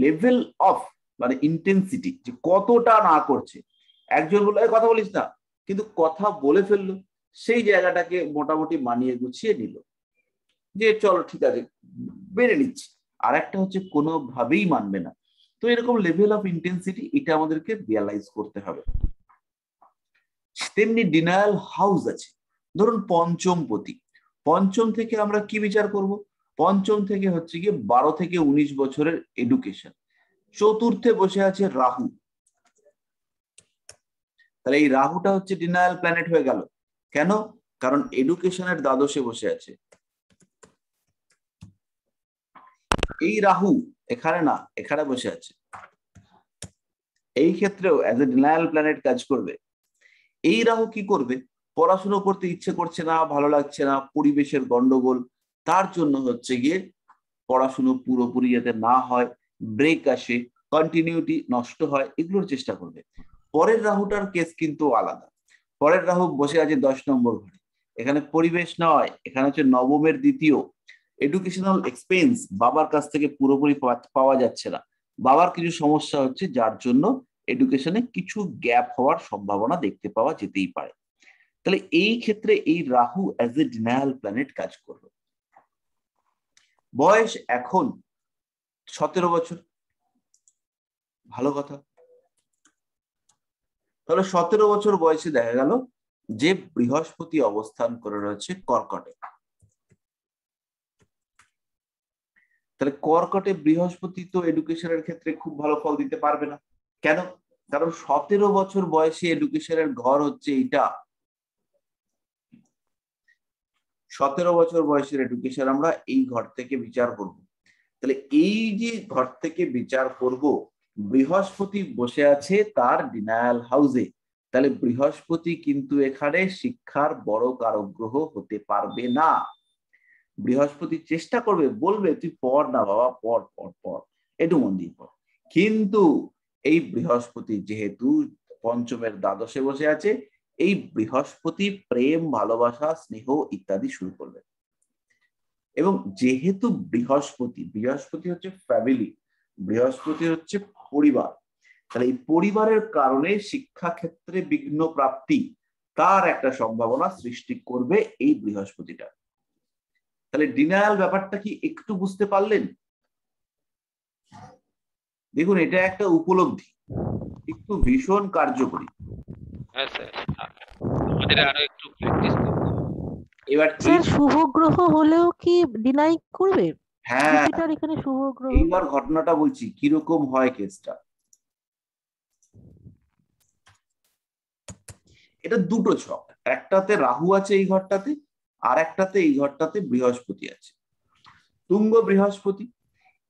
লেভেল অফ মানে ইন্টেন্সিটি, যে কতটা না করছে। একজন বললো কথা বলিস না, কিন্তু কথা বলে ফেললো, সেই জায়গাটাকে মোটামুটি মানিয়ে গুছিয়ে নিল, যে চলো ঠিক আছে মেনে নিচ্ছি। আর একটা হচ্ছে কোনোভাবেই মানবে না। তো এরকম লেভেল অফ ইন্টেন্সিটি, এটা আমাদেরকে রিয়ালাইজ করতে হবে। তেমনি ডিনায়াল হাউস আছে। ধরুন পঞ্চমপতি, পঞ্চম থেকে আমরা কি বিচার করব? পঞ্চম থেকে হচ্ছে গিয়ে 12 থেকে 19 বছরের এডুকেশন। চতুর্থে বসে আছে রাহু, তাহলে এই রাহুটা হচ্ছে ডিনায়াল প্ল্যানেট হয়ে গেল। কেন? কারণ এডুকেশনের দ্বাদশে বসে আছে। এই রাহু এখানে না, এখানে বসে আছে। এই ক্ষেত্রেও অ্যাজ এ ডিনায়াল প্ল্যানেট কাজ করবে। এই রাহু কি করবে? পড়াশোনা করতে ইচ্ছে করছে না, ভালো লাগছে না, পরিবেশের গন্ডগোল, তার জন্য হচ্ছে গিয়ে পড়াশুনো পুরোপুরি যাতে না হয়, ব্রেক আসে, কন্টিনিউটি নষ্ট হয়, এগুলোর চেষ্টা করবে। পরের রাহুটার কেস কিন্তু আলাদা। পরের রাহু বসে আছে 10 নম্বর ঘরে। এখানে পরিবেশ নয়, এখানে হচ্ছে নবমের দ্বিতীয়। এডুকেশনাল এক্সপেন্স বাবার কাছ থেকে পুরোপুরি পাওয়া যাচ্ছে না, বাবার কিছু সমস্যা হচ্ছে, যার জন্য এডুকেশনে কিছু গ্যাপ হওয়ার সম্ভাবনা দেখতে পাওয়া যেতেই পারে। তাহলে এই ক্ষেত্রে এই Rahu as a denial planet কাজ করবে। বয়স এখন 17 বছর, ভালো কথা। তাহলে 17 বছর বয়সে দেখা গেল যে বৃহস্পতি অবস্থান করে রয়েছে কর্কটে। তাহলে কর্কটে বৃহস্পতি তো এডুকেশনের ক্ষেত্রে খুব ভালো ফল দিতে পারবে না। কেন? কারণ 17 বছর বয়সে এডুকেশনের ঘর হচ্ছে এইটা। 17 বছর বয়সের এডুকেশন আমরা এই ঘর থেকে বিচার করব। তাহলে এই যে ঘর থেকে বিচার করব, বৃহস্পতি বসে আছে তার ডিনায়াল হাউসে। তাহলে বৃহস্পতি কিন্তু এখানে শিক্ষার বড় কারক গ্রহ হতে পারবে না। বৃহস্পতি চেষ্টা করবে, বলবে তুই পড় না বাবা, পড় পড় পড়, একটু মন দিয়ে পড়। কিন্তু এই বৃহস্পতি যেহেতু পঞ্চমের দ্বাদশে বসে আছে, এই বৃহস্পতি প্রেম, ভালোবাসা, স্নেহ ইত্যাদি শুরু করবে। এবং যেহেতু বৃহস্পতি হচ্ছে ফ্যামিলি, বৃহস্পতি হচ্ছে পরিবার, তাহলে এই পরিবারের কারণে শিক্ষা ক্ষেত্রে বিঘ্ন প্রাপ্তি, তার একটা সম্ভাবনা সৃষ্টি করবে এই বৃহস্পতিটা। তাহলে ডিনায়াল ব্যাপারটা কি একটু বুঝতে পারলেন? দেখুন, এটা একটা উপলব্ধি, একটু ভীষণ কার্যকরী। হ্যাঁ স্যার, আমাদের আরো একটু প্র্যাকটিস করতে হবে। এবার স্যার শুভ গ্রহ হলেও কি ডিনাই করবে? হ্যাঁ, জুপিটার এখানে শুভ গ্রহ। এইবার ঘটনাটা বলছি কিরকম হয় কেসটা। এটা দুটো ছক, একটাতে রাহু আছে এই ঘরটাতে, আর একটাতে এই ঘরটাতে বৃহস্পতি আছে, তুঙ্গ বৃহস্পতি।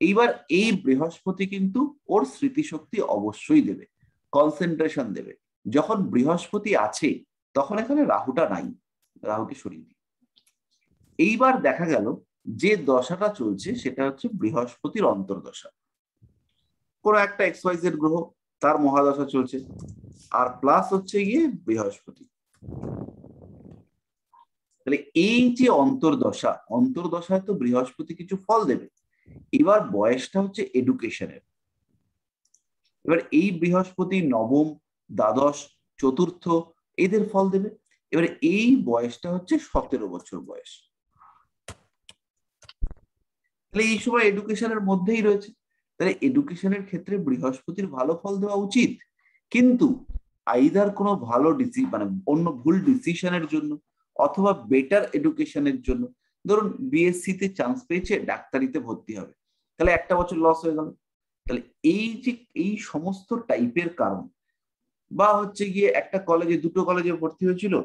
এইবার এই বৃহস্পতি কিন্তু ওর স্মৃতিশক্তি অবশ্যই দেবে, কনসেন্ট্রেশন দেবে। যখন বৃহস্পতি আছে তখন এখানে রাহুটা নাই, রাহুকে সরিয়ে দিই। এইবার দেখা গেল যে দশাটা চলছে সেটা হচ্ছে বৃহস্পতির অন্তর্দশা। কোন একটা XYZ গ্রহ তার মহাদশা চলছে, আর প্লাস হচ্ছে গিয়ে বৃহস্পতি। তাহলে এই যে অন্তর্দশায় তো বৃহস্পতি কিছু ফল দেবে। এবার বয়সটা হচ্ছে এডুকেশনের। এবার এই বৃহস্পতি নবম, দ্বাদশ, চতুর্থ এদের ফল দেবে। এবার এই বয়সটা হচ্ছে 17 বছর বয়স। তাহলে এই সময় এডুকেশনের মধ্যেই রয়েছে। তাহলে এডুকেশনের ক্ষেত্রে বৃহস্পতির ভালো ফল দেওয়া উচিত, কিন্তু আইদার কোনো ভালো মানে অন্য ভুল ডিসিশনের জন্য, অথবা বেটার এডুকেশনের জন্য। ধরুন BSc তে চান্স পেয়েছে, ডাক্তারিতে ভর্তি হবে, তাহলে একটা বছর লস হয়ে গেল। তাহলে এই যে এই সমস্ত টাইপের কারণ, বা হচ্ছে গিয়ে একটা কলেজে, দুটো কলেজে ভর্তি হয়েছিল,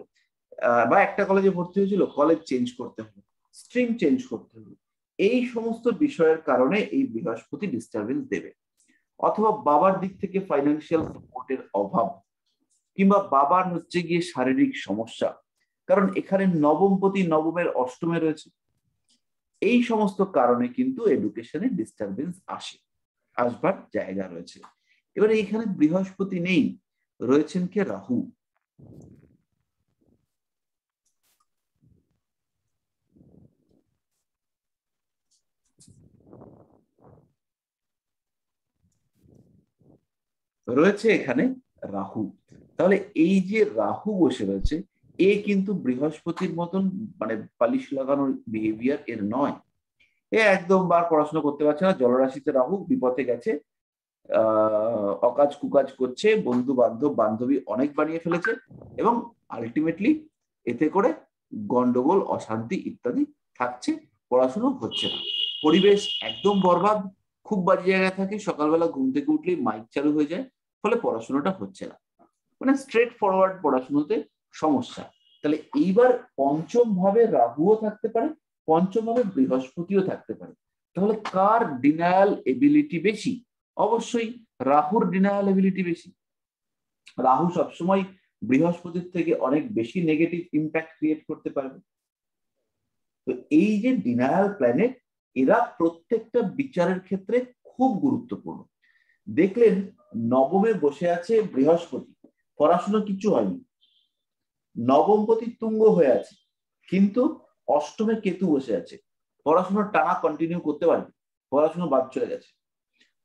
বা একটা কলেজে ভর্তি হয়েছিল, কলেজ চেঞ্জ করতে হলো, স্ট্রিম চেঞ্জ করতে হলো, এই সমস্ত বিষয়ের কারণে এই বৃহস্পতি ডিস্টারবেন্স দেবে। অথবা বাবার দিক থেকে ফাইন্যান্সিয়াল সাপোর্টের অভাব, কিংবা বাবার হচ্ছে গিয়ে শারীরিক সমস্যা, কারণ এখানে নবমপতি নবমের অষ্টমে রয়েছে। এই সমস্ত কারণে কিন্তু এডুকেশনে ডিস্টারবেন্স আসবার জায়গা রয়েছে। এবারে এখানে বৃহস্পতি নেই, রয়েছেন কে? রাহু। রয়েছে এখানে রাহু। তাহলে এই যে রাহু বসে রয়েছে, এ কিন্তু বৃহস্পতির মতন মানে পালিশ লাগানোর বিহেভিয়ার এর নয়। এ একদম বার পড়াশোনা করতে পারছে না, জলরাশিতে রাহু, বিপথে গেছে, অকাজ কুকাজ করছে, বন্ধু বান্ধব বান্ধবী অনেক বানিয়ে ফেলেছে, এবং আলটিমেটলি এতে করে গন্ডগোল, অশান্তি ইত্যাদি থাকছে, পড়াশোনা হচ্ছে না, পরিবেশ একদম বরবাদ, খুব বাজে জায়গায় থাকে, সকালবেলা ঘুম থেকে উঠলেই মাইক চালু হয়ে যায়, ফলে পড়াশোনাটা হচ্ছে না, মানে স্ট্রেট ফরওয়ার্ড পড়াশোনাতে সমস্যা। তাহলে এইবার পঞ্চম ভাবে রাহুও থাকতে পারে, পঞ্চম ভাবে বৃহস্পতিও থাকতে পারে। তাহলে কার ডিনায়াল এবিলিটি বেশি? অবশ্যই রাহুর ডিনায়াল এবিলিটি বেশি। রাহু সবসময় বৃহস্পতির থেকে অনেক বেশি নেগেটিভ ইম্প্যাক্ট ক্রিয়েট করতে পারবে। তো এই যে ডিনায়াল প্ল্যানেট, এরা প্রত্যেকটা বিচারের ক্ষেত্রে খুব গুরুত্বপূর্ণ। দেখলেন নবমে বসে আছে বৃহস্পতি, পড়াশোনা কিছু হয়নি, নবমপতি তুঙ্গ হয়ে আছে, কিন্তু অষ্টমে কেতু বসে আছে, পড়াশোনা টানা কন্টিনিউ করতে পারবে, পড়াশোনা বাদ চলে গেছে।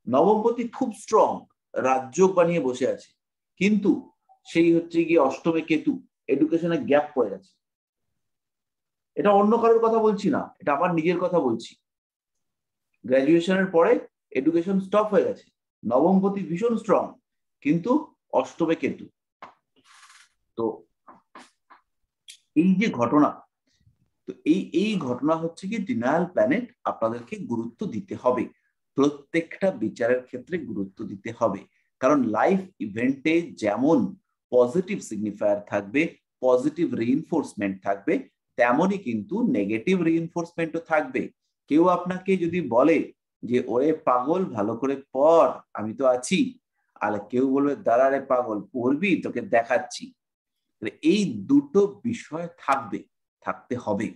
নবমপতি খুব স্ট্রং, রাজযোগ বানিয়ে বসে আছে, কিন্তু সেই হচ্ছে গিয়ে অষ্টমে কেতু, এডুকেশনে গ্যাপ পড়ে গেছে। এটা অন্য কারোর কথা বলছি না, এটা আমার নিজের কথা বলছি। গ্রাজুয়েশনের পরে এডুকেশন স্টপ হয়ে গেছে, নবমপতি ভীষণ স্ট্রং, কিন্তু অষ্টমে কেতু। তো এই যে ঘটনা, তো এই ঘটনা হচ্ছে কি ডিনায়াল প্ল্যানেট, আপনাদেরকে গুরুত্ব দিতে হবে, প্রত্যেকটা বিচারের ক্ষেত্রে গুরুত্ব দিতে হবে। কারণ লাইফ ইভেন্টে যেমন পজিটিভ সিগনিফায়ার থাকবে, পজিটিভ রিইনফোর্সমেন্ট থাকবে, তেমনই কিন্তু নেগেটিভ রিইনফোর্সমেন্টও থাকবে। কেউ আপনাকে যদি বলে যে ওরে পাগল ভালো করে পড়, আমি তো আছি, আর কেউ বলবে দাঁড়া রে পাগল, পড়বি, তোকে দেখাচ্ছি। এই দুটো বিষয় থাকতে হবে।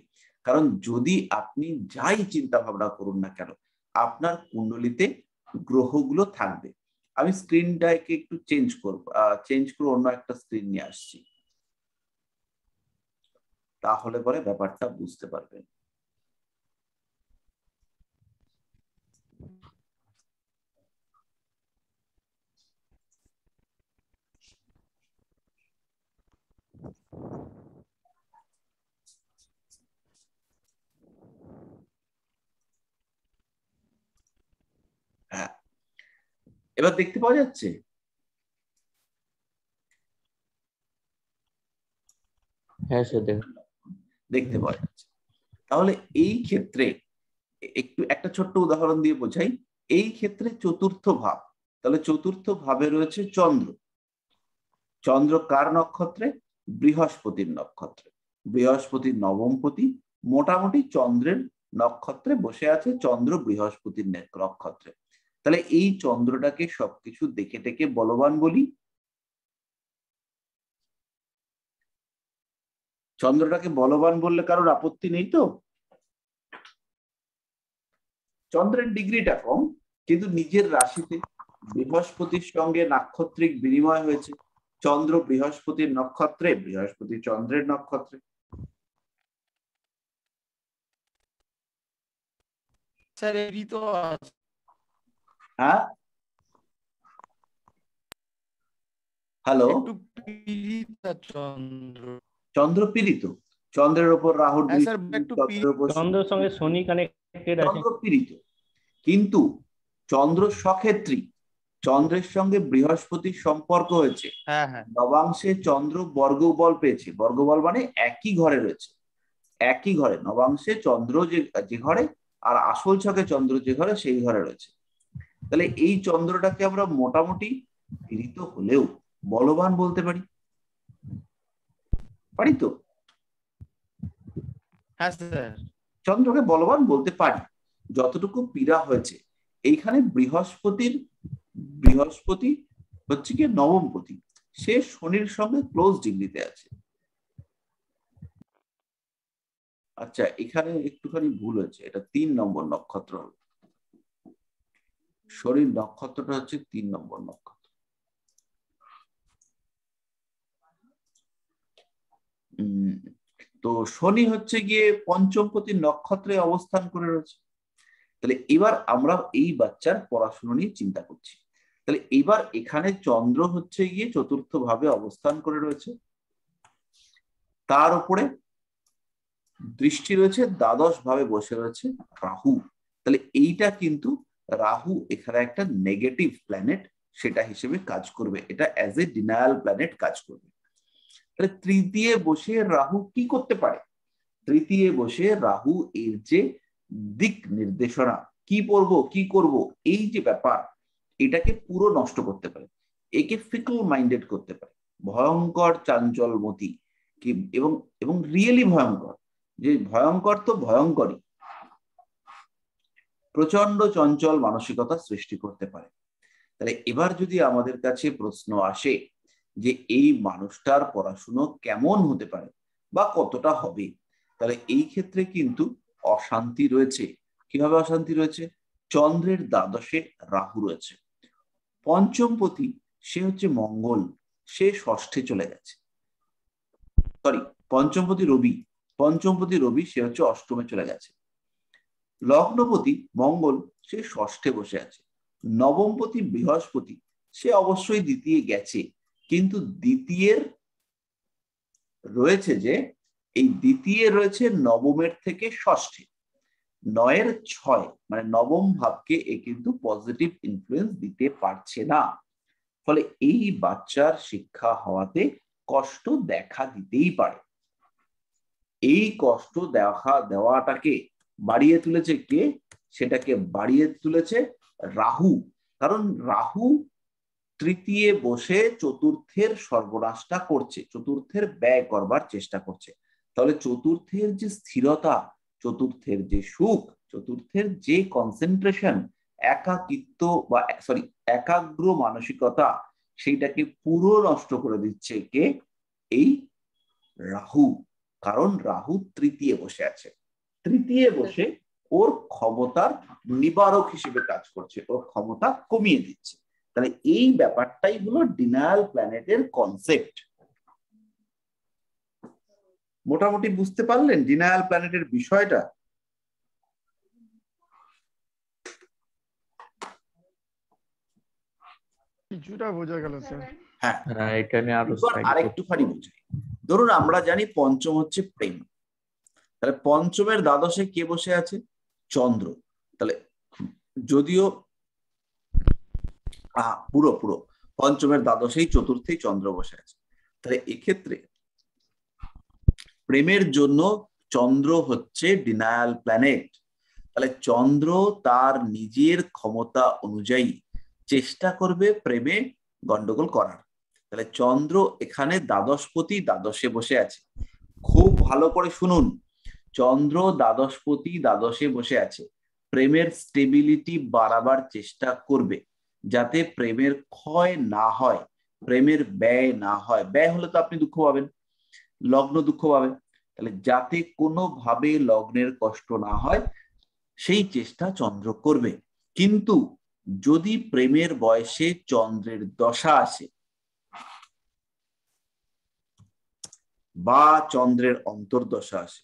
কারণ যদি আপনি যাই চিন্তা ভাবনা করুন না কেন, আপনার কুণ্ডলিতে গ্রহগুলো থাকবে। আমি স্ক্রিনটাকে একটু চেঞ্জ করে অন্য একটা স্ক্রিন নিয়ে আসছি, তাহলে পরে ব্যাপারটা বুঝতে পারবেন। হ্যাঁ, এবার দেখতে পাওয়া যাচ্ছে? হ্যাঁ স্যার, দেখতে পাওয়া যাচ্ছে। তাহলে এই ক্ষেত্রে একটু একটা ছোট্ট উদাহরণ দিয়ে বোঝাই। এই ক্ষেত্রে চতুর্থ ভাব, তাহলে চতুর্থ ভাবে রয়েছে চন্দ্র। চন্দ্র কার নক্ষত্রে? বৃহস্পতির নক্ষত্রে। বৃহস্পতির নবমপতি, মোটামুটি চন্দ্রের নক্ষত্রে বসে আছে, চন্দ্র বৃহস্পতির নক্ষত্রে। তাহলে এই চন্দ্রটাকে সবকিছু দেখে টেকে বলবান বলি। চন্দ্রটাকে বলবান বললে কারোর আপত্তি নেই তো? চন্দ্রের ডিগ্রিটা কম, কিন্তু নিজের রাশিতে বৃহস্পতির সঙ্গে নাক্ষত্রিক বিনিময় হয়েছে, চন্দ্র বৃহস্পতির নক্ষত্রে, বৃহস্পতি চন্দ্রের নক্ষত্রে। স্যার এরই তো আছে। হ্যাঁ, হ্যালো, একটু পীড়িত চন্দ্র, চন্দ্র পীড়িত, চন্দ্রের উপর রাহুর হ্যাঁ স্যার, দৃষ্টি, একটু চন্দ্রের উপর চন্দ্রের সঙ্গে শনি কানেক্টেড আছে। চন্দ্র পীড়িত, কিন্তু চন্দ্র সক্ষেত্রী, চন্দ্রের সঙ্গে বৃহস্পতির সম্পর্ক হয়েছে, হ্যাঁ হ্যাঁ, নবাংশে চন্দ্র বর্গবল পেয়েছে, বর্গবল মানে একই ঘরে রয়েছে, একই ঘরে, নবাংশে চন্দ্র যে ঘরে, আর আসল ছকে চন্দ্র যে ঘরে, সেই ঘরে রয়েছে। তাহলে এই চন্দ্রটাকে আমরা মোটামুটি পীড়িত হলেও বলবান বলতে পারি, পারি তো? হ্যাঁ স্যার, চন্দ্রকে বলবান বলতে পারি, যতটুকু পীড়া হয়েছে। এইখানে বৃহস্পতি হচ্ছে কি নবমপতি, সে শনির সঙ্গে ক্লোজ ডিগ্রিতে আছে। আচ্ছা, এখানে একটুখানি ভুল হয়েছে, এটা 3 নম্বর নক্ষত্র হবে। শনির নক্ষত্রটা হচ্ছে 3 নম্বর নক্ষত্র। তো শনি হচ্ছে গিয়ে পঞ্চমপতি নক্ষত্রে অবস্থান করে রয়েছে। তাহলে এবার আমরা এই বাচ্চার পড়াশোনা নিয়ে চিন্তা করছি। তাহলে এবার এখানে চন্দ্র হচ্ছে গিয়ে চতুর্থ ভাবে অবস্থান করে রয়েছে, তার উপরে দৃষ্টি রয়েছে, দ্বাদশ ভাবে বসে রয়েছে রাহু। তাহলে এইটা কিন্তু রাহু এখানে একটা নেগেটিভ প্ল্যানেট সেটা হিসেবে কাজ করবে, এটা অ্যাজ এ ডিনায়াল প্ল্যানেট কাজ করবে। তাহলে তৃতীয় বসে রাহু কি করতে পারে? তৃতীয় বসে রাহু এর যে দিক নির্দেশনা, কি পড়বো কি করব, এই যে ব্যাপার, এটাকে পুরো নষ্ট করতে পারে, একে ফিকল মাইন্ডেড করতে পারে, ভয়ঙ্কর চাঞ্চলমতি কি, এবং এবং রিয়েলি ভয়ঙ্কর, যে ভয়ঙ্কর তো ভয়ঙ্করই, প্রচন্ড চঞ্চল মানসিকতা সৃষ্টি করতে পারে। তাহলে এবার যদি আমাদের কাছে প্রশ্ন আসে যে এই মানুষটার পড়াশুনো কেমন হতে পারে বা কতটা হবে, তাহলে এই ক্ষেত্রে কিন্তু অশান্তি রয়েছে। কিভাবে অশান্তি রয়েছে? চন্দ্রের দ্বাদশে রাহু রয়েছে, পঞ্চমপতি সে হচ্ছে মঙ্গল, সে ষষ্ঠে চলে গেছে, সরি পঞ্চমপতি রবি, পঞ্চমপতি রবি সে হচ্ছে অষ্টমে চলে গেছে, লগ্নপতি মঙ্গল সে ষষ্ঠে বসে আছে, নবমপতি বৃহস্পতি সে অবশ্যই দ্বিতীয় গেছে, কিন্তু দ্বিতীয়ের রয়েছে যে এই দ্বিতীয় রয়েছে নবমের থেকে ষষ্ঠে, 9-এর 6 মানে নবম ভাবকে এ কিন্তু পজিটিভ ইনফ্লুয়েন্স দিতে পারছে না। ফলে এই বাচ্চার শিক্ষা হওয়াতে কষ্ট দেখা দিতেই পারে। এই কষ্ট দেওয়াটাকে বাড়িয়ে তুলেছে কে? সেটাকে বাড়িয়ে তুলেছে রাহু। কারণ রাহু তৃতীয় বসে চতুর্থের সর্বনাশটা করছে, চতুর্থের ব্যয় করবার চেষ্টা করছে। তাহলে চতুর্থের যে স্থিরতা, চতুর্থের যে সুখ, চতুর্থের যে কনসেন্ট্রেশন, একাকিত্ব বা সরি একাগ্র মানসিকতা, সেইটাকে পুরো নষ্ট করে দিচ্ছে কে? এই রাহু। কারণ রাহু তৃতীয় বসে আছে, তৃতীয় বসে ওর ক্ষমতার নিবারক হিসেবে কাজ করছে, ওর ক্ষমতা কমিয়ে দিচ্ছে। তাহলে এই ব্যাপারটাই হলো ডিনায়াল প্ল্যানেটের কনসেপ্ট। মোটামুটি বুঝতে পারলেন ডিনায়াল প্ল্যানেটের বিষয়টা? কিছুটা বোঝা গেল স্যার। হ্যাঁ, এটা নিয়ে আরো আরেকটুখানি বুঝাই। ধরুন আমরা জানি পঞ্চম হচ্ছে প্রেম, তাহলে পঞ্চমের দ্বাদশে কে বসে আছে? চন্দ্র। তাহলে যদিও পুরো পুরো পঞ্চমের দ্বাদশেই চতুর্থেই চন্দ্র বসে আছে, তাহলে এক্ষেত্রে প্রেমের জন্য চন্দ্র হচ্ছে ডিনায়াল প্ল্যানেট। তাহলে চন্দ্র তার নিজের ক্ষমতা অনুযায়ী চেষ্টা করবে প্রেমে গন্ডগোল করার। তাহলে চন্দ্র এখানে দ্বাদশপতি দ্বাদশে বসে আছে, খুব ভালো করে শুনুন, চন্দ্র দ্বাদশপতি দ্বাদশে বসে আছে, প্রেমের স্টেবিলিটি বাড়াবার চেষ্টা করবে, যাতে প্রেমের ক্ষয় না হয়, প্রেমের ব্যয় না হয়। ব্যয় হলে তো আপনি দুঃখ পাবেন, লগ্ন দুঃখ পাবে, তাহলে যাতে কোনোভাবে লগ্নের কষ্ট না হয় সেই চেষ্টা চন্দ্র করবে। কিন্তু যদি প্রেমের বয়সে চন্দ্রের দশা আসে বা চন্দ্রের অন্তর্দশা আসে,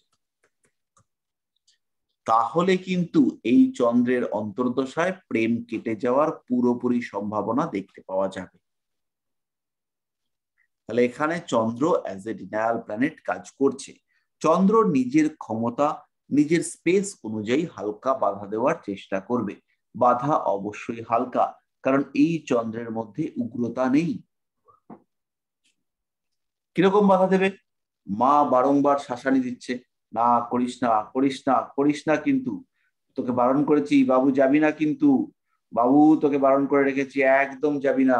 তাহলে কিন্তু এই চন্দ্রের অন্তর্দশায় প্রেম কেটে যাওয়ার পুরোপুরি সম্ভাবনা দেখতে পাওয়া যাবে। তাহলে এখানে চন্দ্র অ্যাজ এ ডিনায়াল প্ল্যানেট কাজ করছে। চন্দ্র নিজের ক্ষমতা, নিজের স্পেস অনুযায়ী হালকা বাধা দেওয়ার চেষ্টা করবে। বাধা অবশ্যই হালকা, কারণ এই চন্দ্রের মধ্যে উগ্রতা নেই। কিরকম বাধা দেবে? মা বারংবার শাসানি দিচ্ছে, না করিস না করিস না করিস না, কিন্তু তোকে বারণ করেছি বাবু, যাবি না, কিন্তু বাবু তোকে বারণ করে রেখেছি, একদম যাবি না।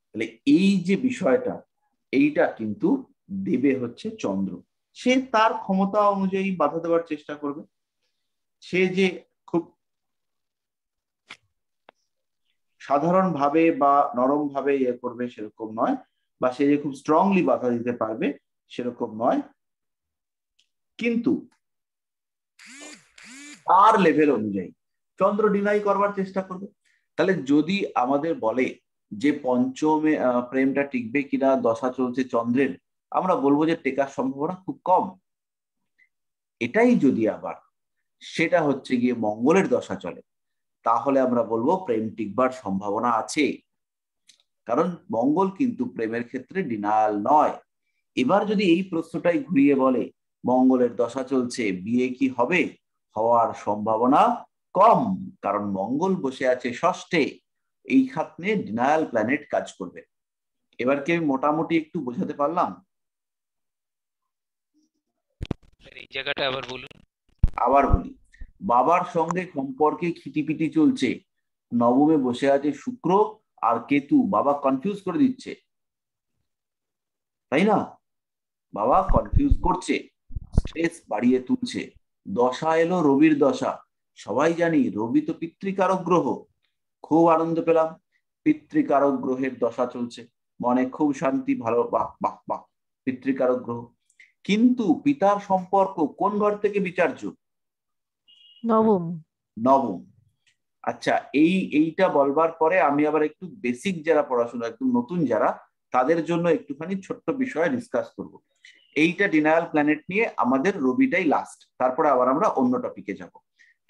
তাহলে এই যে বিষয়টা, এইটা কিন্তু দেবে হচ্ছে চন্দ্র। সে তার ক্ষমতা অনুযায়ী বাধা দেওয়ার চেষ্টা করবে। সে যে খুব সাধারণ ভাবে বা নরম ভাবে ইয়ে করবে সেরকম নয়, বা সে যে খুব স্ট্রংলি বাধা দিতে পারবে সেরকম নয়। কিন্তু তার লেভেল অনুযায়ী চন্দ্র ডিনাই করবার চেষ্টা করবে। তাহলে যদি আমাদের বলে যে পঞ্চমে প্রেমটা টিকবে কিনা দশা চলছে চন্দ্রের, আমরা বলবো যে টেকার সম্ভাবনা খুব কম। এটাই যদি আবার সেটা হচ্ছে গিয়ে মঙ্গলের দশা চলে, তাহলে আমরা বলবো প্রেম টিকবার সম্ভাবনা আছে, কারণ মঙ্গল কিন্তু প্রেমের ক্ষেত্রে ডিনায়াল নয়। এবার যদি এই প্রশ্নটাই ঘুরিয়ে বলে মঙ্গলের দশা চলছে, বিয়ে কি হবে, হওয়ার সম্ভাবনা কম, কারণ মঙ্গল বসে আছে ষষ্ঠে, এই খাতে ডিনায়াল প্ল্যানেট কাজ করবে। এবার কি আমি মোটামুটি একটু বোঝাতে পারলাম? এই জায়গাটা আবার বলুন। আবার বলি, বাবার সঙ্গে সম্পর্কে খিটিপিটি চলছে, নবমে বসে আছে শুক্র আর কেতু, বাবা কনফিউজ করে দিচ্ছে, তাই না? বাবা কনফিউজ করছে, স্ট্রেস বাড়িয়ে তুলছে। দশা এলো রবির দশা, সবাই জানি রবি তো পিতৃকারক গ্রহ, খুব আনন্দ পেলাম, পিতৃকারক গ্রহের দশা চলছে, মনে খুব শান্তি, ভালো, বাহ বাহ বাহ, পিতৃকারক গ্রহ। কিন্তু পিতার সম্পর্ক কোন ঘর থেকে বিচার্য? নবম। নবম। আচ্ছা, এইটা বলবার পরে আমি আবার একটু বেসিক যারা পড়াশোনা একদম নতুন যারা, তাদের জন্য একটুখানি ছোট্ট বিষয়ে ডিসকাস করব। এইটা ডিনায়াল প্ল্যানেট নিয়ে আমাদের রবিটাই লাস্ট, তারপরে আবার আমরা অন্য টপিকে যাব।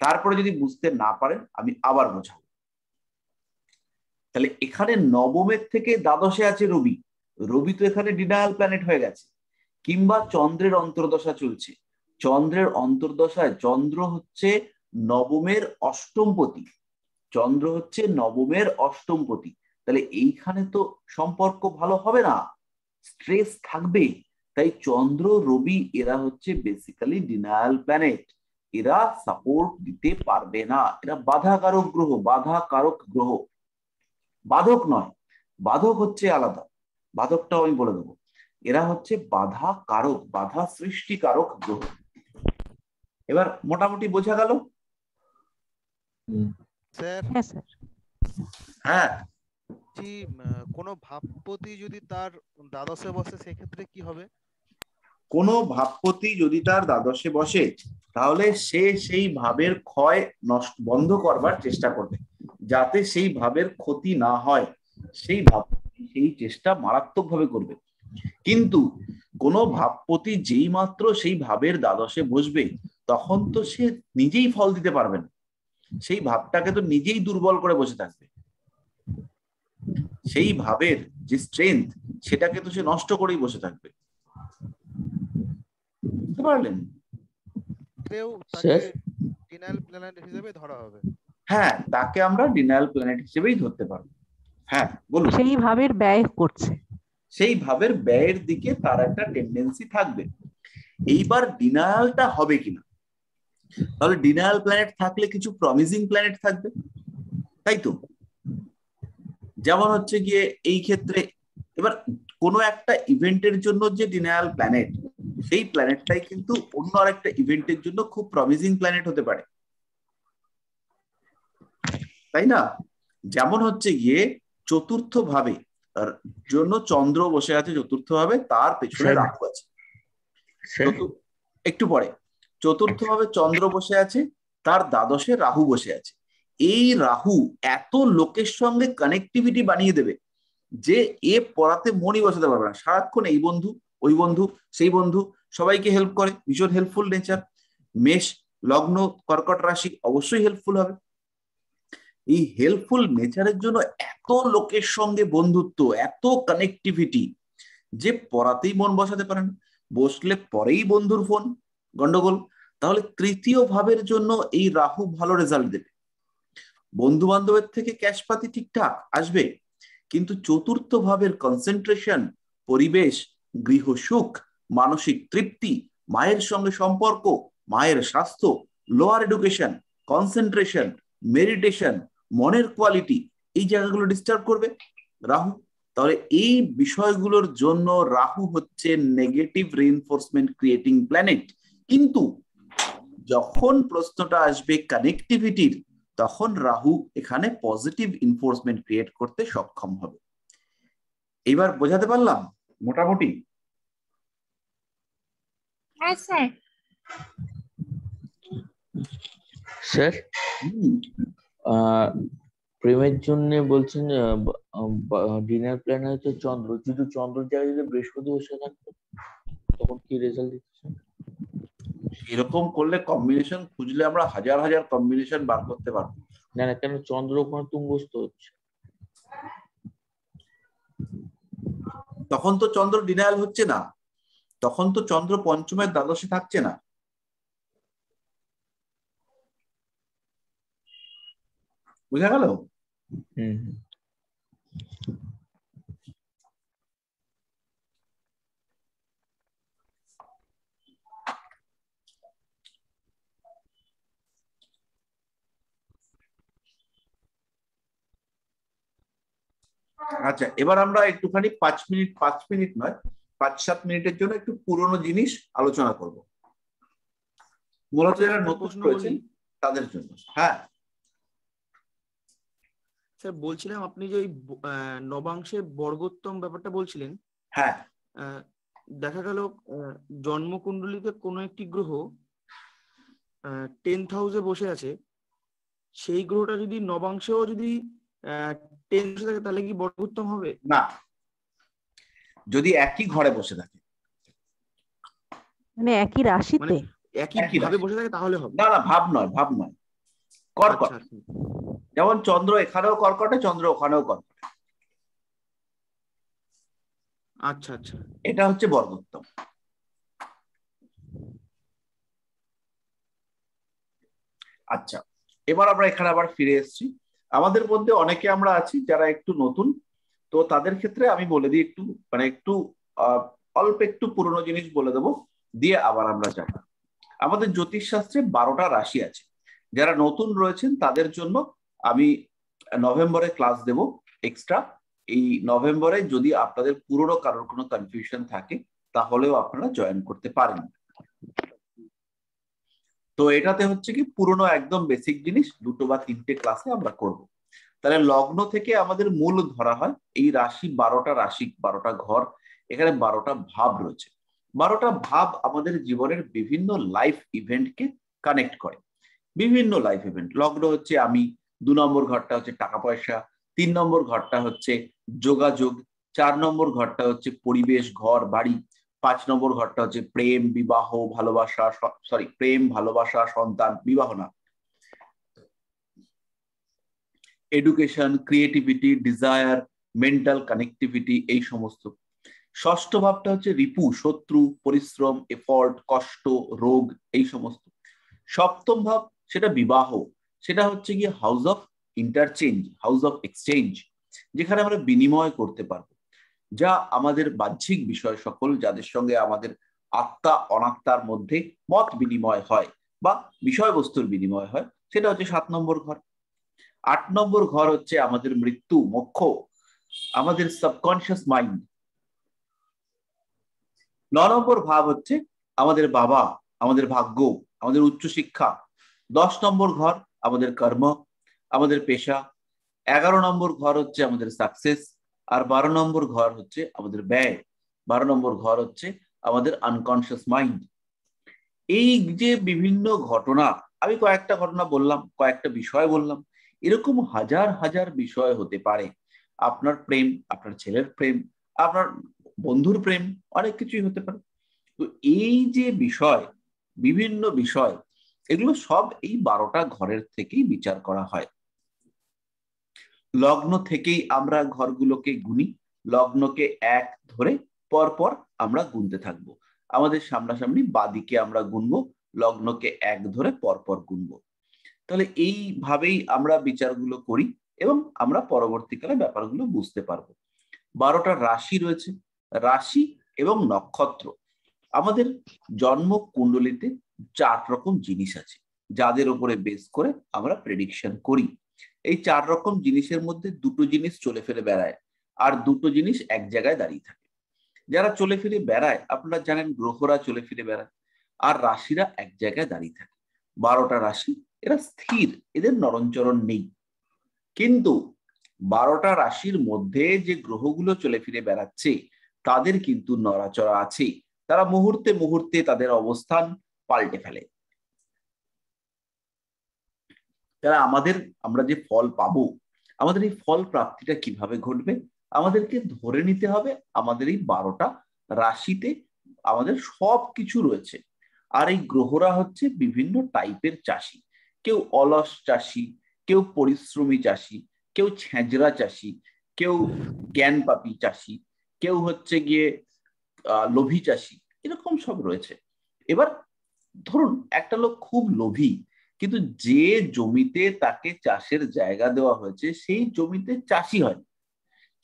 তারপরে যদি বুঝতে না পারেন আমি আবার বোঝাবো। তাহলে এখানে নবমের থেকে দ্বাদশে আছে রবি, রবি তো এখানে ডিনায়াল প্ল্যানেট হয়ে গেছে। কিংবা চন্দ্রের অন্তর্দশা চলছে, চন্দ্রের অন্তর্দশায় চন্দ্র হচ্ছে নবমের অষ্টমপতি, চন্দ্র হচ্ছে নবমের অষ্টমপতি। তাহলে এইখানে তো সম্পর্ক ভালো হবে না, স্ট্রেস থাকবে। তাই চন্দ্র রবি এরা হচ্ছে বেসিক্যালি ডিনায়াল প্ল্যানেট, এরা সাপোর্ট দিতে পারবে না, এরা বাধাকারক গ্রহ, বাধাকারক গ্রহ, বাধক নয়। বাধক হচ্ছে আলাদা, বাধকটাও আমি বলে দেবো। এরা হচ্ছে বাধা কারক, বাধা সৃষ্টিকারক গ্রহ। এবার মোটামুটি বোঝা গেল? স্যার, হ্যাঁ স্যার। হ্যাঁ, কোনো ভাবপতি যদি তার দ্বাদশে বসে সেক্ষেত্রে কি হবে? কোনো ভাবপতি যদি তার দ্বাদশে বসে, তাহলে সে সেই ভাবের ক্ষয় নষ্ট বন্ধ করবার চেষ্টা করবে, যাতে সেই ভাবের ক্ষতি না হয়, সেই ভাবপতি সেই চেষ্টা মারাত্মকভাবে করবে। কিন্তু কোন ভাবপতি যেই মাত্র সেই ভাবের দ্বাদশে বসবে, তখন তো সে নিজেই ফল দিতে পারবে না, সেই ভাবটাকে তো নিজেই দুর্বল করে বসে থাকবে, সেই ভাবের যে স্ট্রেংথ সেটাকে তো সে নষ্ট করেই বসে থাকবে। বুঝতে পারলেন? তাকে ডিনায়াল প্ল্যানেট হিসেবে ধরা হবে। হ্যাঁ, তাকে আমরা ডিনায়াল প্ল্যানেট হিসেবেই ধরতে পারবো। হ্যাঁ বলুন। সেই ভাবের ব্যয় করছে। সেই ভাবের ব্যয়ের দিকে তার একটা টেন্ডেন্সি থাকবে। এইবার ডিনায়ালটা হবে কিনা, তাহলে ডিনায়াল প্ল্যানেট থাকলে কিছু প্রমিজিং প্ল্যানেট থাকবে, তাই তো? যেমন হচ্ছে গিয়ে এই ক্ষেত্রে এবার কোনো একটা ইভেন্টের জন্য যে ডিনায়াল প্ল্যানেট, সেই প্ল্যানেটটাই কিন্তু অন্য আরেকটা ইভেন্টের জন্য খুব প্রমিজিং প্ল্যানেট হতে পারে, তাই না? যেমন হচ্ছে গিয়ে চতুর্থ ভাবে জন্য চন্দ্র বসে আছে চতুর্থ ভাবে, তার পেছনে রাহু আছে। একটু পরে চতুর্থ ভাবে চন্দ্র বসে আছে, তার দ্বাদশে রাহু বসে আছে। এই রাহু এত লোকের সঙ্গে কানেক্টিভিটি বানিয়ে দেবে যে এ পড়াতে মনই বসাতে পারবে না, সারাক্ষণ এই বন্ধু ওই বন্ধু সেই বন্ধু, সবাইকে হেল্প করে, ভীষণ হেল্পফুল নেচার। মেষ লগ্ন কর্কট রাশি অবশ্যই হেল্পফুল হবে। এই হেল্পফুল নেচারের জন্য এত লোকের সঙ্গে বন্ধুত্ব, এত কানেক্টিভিটি, যে পড়াতেই মন বসাতে পারে না, বসলে পরেই বন্ধুর ফোন, গন্ডগোল। তাহলে তৃতীয় ভাবের জন্য এই রাহু ভালো রেজাল্ট দেবে, বন্ধু বান্ধবের থেকে ক্যাশপাতি ঠিকঠাক আসবে, কিন্তু চতুর্থ ভাবের কনসেন্ট্রেশন, পরিবেশ, গৃহ সুখ, মানসিক তৃপ্তি, মায়ের সঙ্গে সম্পর্ক, মায়ের স্বাস্থ্য, লোয়ার এডুকেশন, কনসেন্ট্রেশন, মেডিটেশন, মনের কোয়ালিটি, এই জায়গাগুলো ডিস্টার্ব করবে রাহু। তাহলে এই বিষয়গুলোর জন্য রাহু হচ্ছে নেগেটিভ রিইনফোর্সমেন্ট ক্রিয়েটিং প্ল্যানেট। কিন্তু যখন প্রশ্নটা আসবে কানেক্টিভিটির, তখন রাহু এখানে পজিটিভ ইনফোর্সমেন্ট ক্রিয়েট করতে সক্ষম হবে। এবার বোঝাতে পারলাম মোটামুটি? স্যার প্রেমের জন্য বলছেন ডিনার প্ল্যান হচ্ছে চন্দ্র, যদি চন্দ্রের জায়গায় যদি বৃহস্পতি বসে থাকতো তখন কি রেজাল্ট দিচ্ছে? এরকম করলে কম্বিনেশন খুঁজলে আমরা হাজার হাজার কম্বিনেশন বার করতে পারবো। না না, কেন চন্দ্র ওখানে তুঙ্গস্থ হচ্ছে? তখন তো চন্দ্র ডিনায়াল হচ্ছে না, তখন তো চন্দ্র পঞ্চমের দ্বাদশে থাকছে না। বুঝা গেল? হুম। আচ্ছা, এবার আমরা একটুখানি 5 মিনিট নয় 5-7 মিনিটের জন্য একটু পুরনো জিনিস আলোচনা করব, মূলত যারা নতুন রয়েছেন তাদের জন্য। হ্যাঁ স্যার, বলছিলাম আপনি যে ওই নবাংশে বর্গোত্তম ব্যাপারটা বলছিলেন। হ্যাঁ, দেখা গেল জন্মকুণ্ডলীতে কোনো একটি গ্রহ 10th হাউসে বসে আছে, সেই গ্রহটা যদি নবাংশেও যদি 10th হাউসে থাকে তাহলে কি বর্গোত্তম হবে? না, যদি একই ঘরে বসে থাকে, মানে একই রাশিতে, একই ভাবে বসে থাকে তাহলে হবে। না না, ভাব নয়, ভাব নয়, কর্কট। যেমন চন্দ্র এখানেও কর্কটে, চন্দ্র ওখানেও কর্কটে। আচ্ছা আচ্ছা, এটা হচ্ছে বর্গোত্তম। আচ্ছা, এবার আমরা এখানে আবার ফিরে এসেছি। আমাদের মধ্যে অনেকে আমরা আছি যারা একটু নতুন, তো তাদের ক্ষেত্রে আমি বলে দিই একটু, মানে একটু অল্প একটু পুরনো জিনিস বলে দেবো, দিয়ে আবার আমরা যাব। আমাদের জ্যোতিষ শাস্ত্রে 12টা রাশি আছে। যারা নতুন রয়েছেন তাদের জন্য আমি নভেম্বরে ক্লাস দেব এক্সট্রা। এই নভেম্বরে যদি আপনাদের পুরনো কারোর কোনো কনফিউশন থাকে তাহলেও আপনারা জয়েন করতে পারেন। তো এটাতে হচ্ছে কি পুরনো একদম বেসিক জিনিস 2 বা 3টে ক্লাসে আমরা করব। তাহলে লগ্ন থেকে আমাদের মূল ধরা হয় এই রাশি, 12টা রাশি, 12টা ঘর, এখানে 12টা ভাব রয়েছে। 12টা ভাব আমাদের জীবনের বিভিন্ন লাইফ ইভেন্টকে কানেক্ট করে, বিভিন্ন লাইফ ইভেন্ট। লগ্ন হচ্ছে আমি, 2 নম্বর ঘরটা হচ্ছে টাকা পয়সা, 3 নম্বর ঘরটা হচ্ছে যোগাযোগ, 4 নম্বর ঘরটা হচ্ছে পরিবেশ, ঘর বাড়ি, 5 নম্বর ঘরটা হচ্ছে প্রেম, বিবাহ, ভালোবাসা, প্রেম, ভালোবাসা, সন্তান, বিবাহ না, education, creativity, desire, mental connectivity, এই সমস্ত। 6ষ্ঠ ভাবটা হচ্ছে রিপু, শত্রু, পরিশ্রম, এফর্ট, কষ্ট, রোগ, এই সমস্ত। 7ম ভাব সেটা বিবাহ, সেটা হচ্ছে গিয়ে house of interchange, house of exchange, যেখানে আমরা বিনিময় করতে পারবো, যা আমাদের বাহ্যিক বিষয় সকল, যাদের সঙ্গে আমাদের আত্মা অনাত্মার মধ্যে মত বিনিময় হয় বা বিষয়বস্তুর বিনিময় হয়, সেটা হচ্ছে 7 নম্বর ঘর। 8 নম্বর ঘর হচ্ছে আমাদের মৃত্যু, মোক্ষ, আমাদের সাবকনশিয়াস মাইন্ড। 9 নম্বর ভাব হচ্ছে আমাদের বাবা, আমাদের ভাগ্য, আমাদের উচ্চশিক্ষা। 10 নম্বর ঘর আমাদের কর্ম, আমাদের পেশা। 11 নম্বর ঘর হচ্ছে আমাদের সাকসেস, আর 12 নম্বর ঘর হচ্ছে আমাদের ব্যয়। 12 নম্বর ঘর হচ্ছে আমাদের আনকনশিয়াস মাইন্ড। এই যে বিভিন্ন ঘটনা, আমি কয়েকটা ঘটনা বললাম, কয়েকটা বিষয় বললাম, এরকম হাজার হাজার বিষয় হতে পারে। আপনার প্রেম, আপনার ছেলের প্রেম, আপনার বন্ধুর প্রেম, অনেক কিছুই হতে পারে। তো এই যে বিষয়, বিভিন্ন বিষয়, এগুলো সব এই 12টা ঘরের থেকেই বিচার করা হয়। লগ্ন থেকেই আমরা ঘরগুলোকে গুনি, লগ্নকে 1 ধরে পরপর আমরা গুনতে থাকবো। আমাদের সামনাসামনি বাদিকে আমরা গুনবো, লগ্নকে 1 ধরে পরপর গুনবো। তাহলে এইভাবেই আমরা বিচারগুলো করি এবং আমরা পরবর্তীকালে ব্যাপারগুলো বুঝতে পারবো। 12টা রাশি রয়েছে, রাশি এবং নক্ষত্র। আমাদের জন্ম কুণ্ডলিতে 4 রকম জিনিস আছে যাদের উপরে বেস করে আমরা প্রেডিকশন করি। এই 4 রকম জিনিসের মধ্যে 2টো জিনিস চলে ফিরে বেড়ায়, আর 2টো জিনিস এক জায়গায় দাঁড়িয়ে থাকে। যারা চলে ফিরে বেড়ায়, আপনারা জানেন গ্রহরা চলে ফিরে বেড়ায়, আর রাশিরা এক জায়গায় দাঁড়িয়ে থাকে। 12টা রাশি এরা স্থির, এদের নড়নচড়ন নেই। কিন্তু 12টা রাশির মধ্যে যে গ্রহগুলো চলে ফিরে বেড়াচ্ছে তাদের কিন্তু নড়াচড়া আছে। তারা মুহূর্তে মুহূর্তে তাদের অবস্থান পাল্টে ফেলে। তাহলে আমরা যে ফল পাবো, আমাদের এই ফল প্রাপ্তিটা কিভাবে ঘটবে? আমাদেরকে ধরে নিতে হবে আমাদের এই 12টা রাশিতে আমাদের সব কিছু রয়েছে। আর এই গ্রহরা হচ্ছে বিভিন্ন টাইপের চাষি। কেউ অলস চাষি, কেউ পরিশ্রমী চাষি, কেউ ছেঁচড়া চাষি, কেউ জ্ঞানপাপী চাষি, কেউ হচ্ছে গিয়ে লোভী চাষি, এরকম সব রয়েছে। এবার ধরুন একটা লোক খুব লোভী, কিন্তু যে জমিতে তাকে চাষের জায়গা দেওয়া হয়েছে সেই জমিতে চাষই হয়,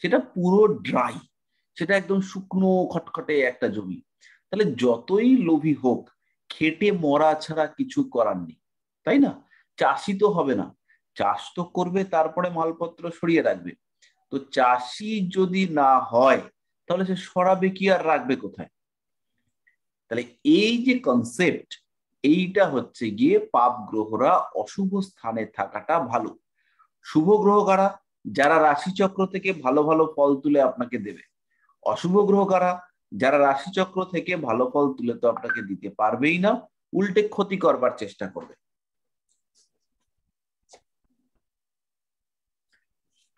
সেটা পুরো ড্রাই, সেটা একদম শুকনো খটখটে একটা জমি। তাহলে যতই লোভী হোক, খেটে মরা ছাড়া কিছু করার নেই, তাই না? চাষি তো হবে না, চাষ তো করবে, তারপরে মালপত্র সরিয়ে রাখবে। তো চাষি যদি না হয় তাহলে সে সরাবে কি আর রাখবে কোথায়? তাহলে এই যে কনসেপ্ট, এইটা হচ্ছে গিয়ে পাপ গ্রহরা অশুভ স্থানে থাকাটা ভালো। শুভ গ্রহ কারা? যারা রাশিচক্র থেকে ভালো ভালো ফল তুলে আপনাকে দেবে। অশুভ গ্রহ কারা? যারা রাশিচক্র থেকে ভালো ফল তুলে তো আপনাকে দিতে পারবেই না, উল্টে ক্ষতি করবার চেষ্টা করবে,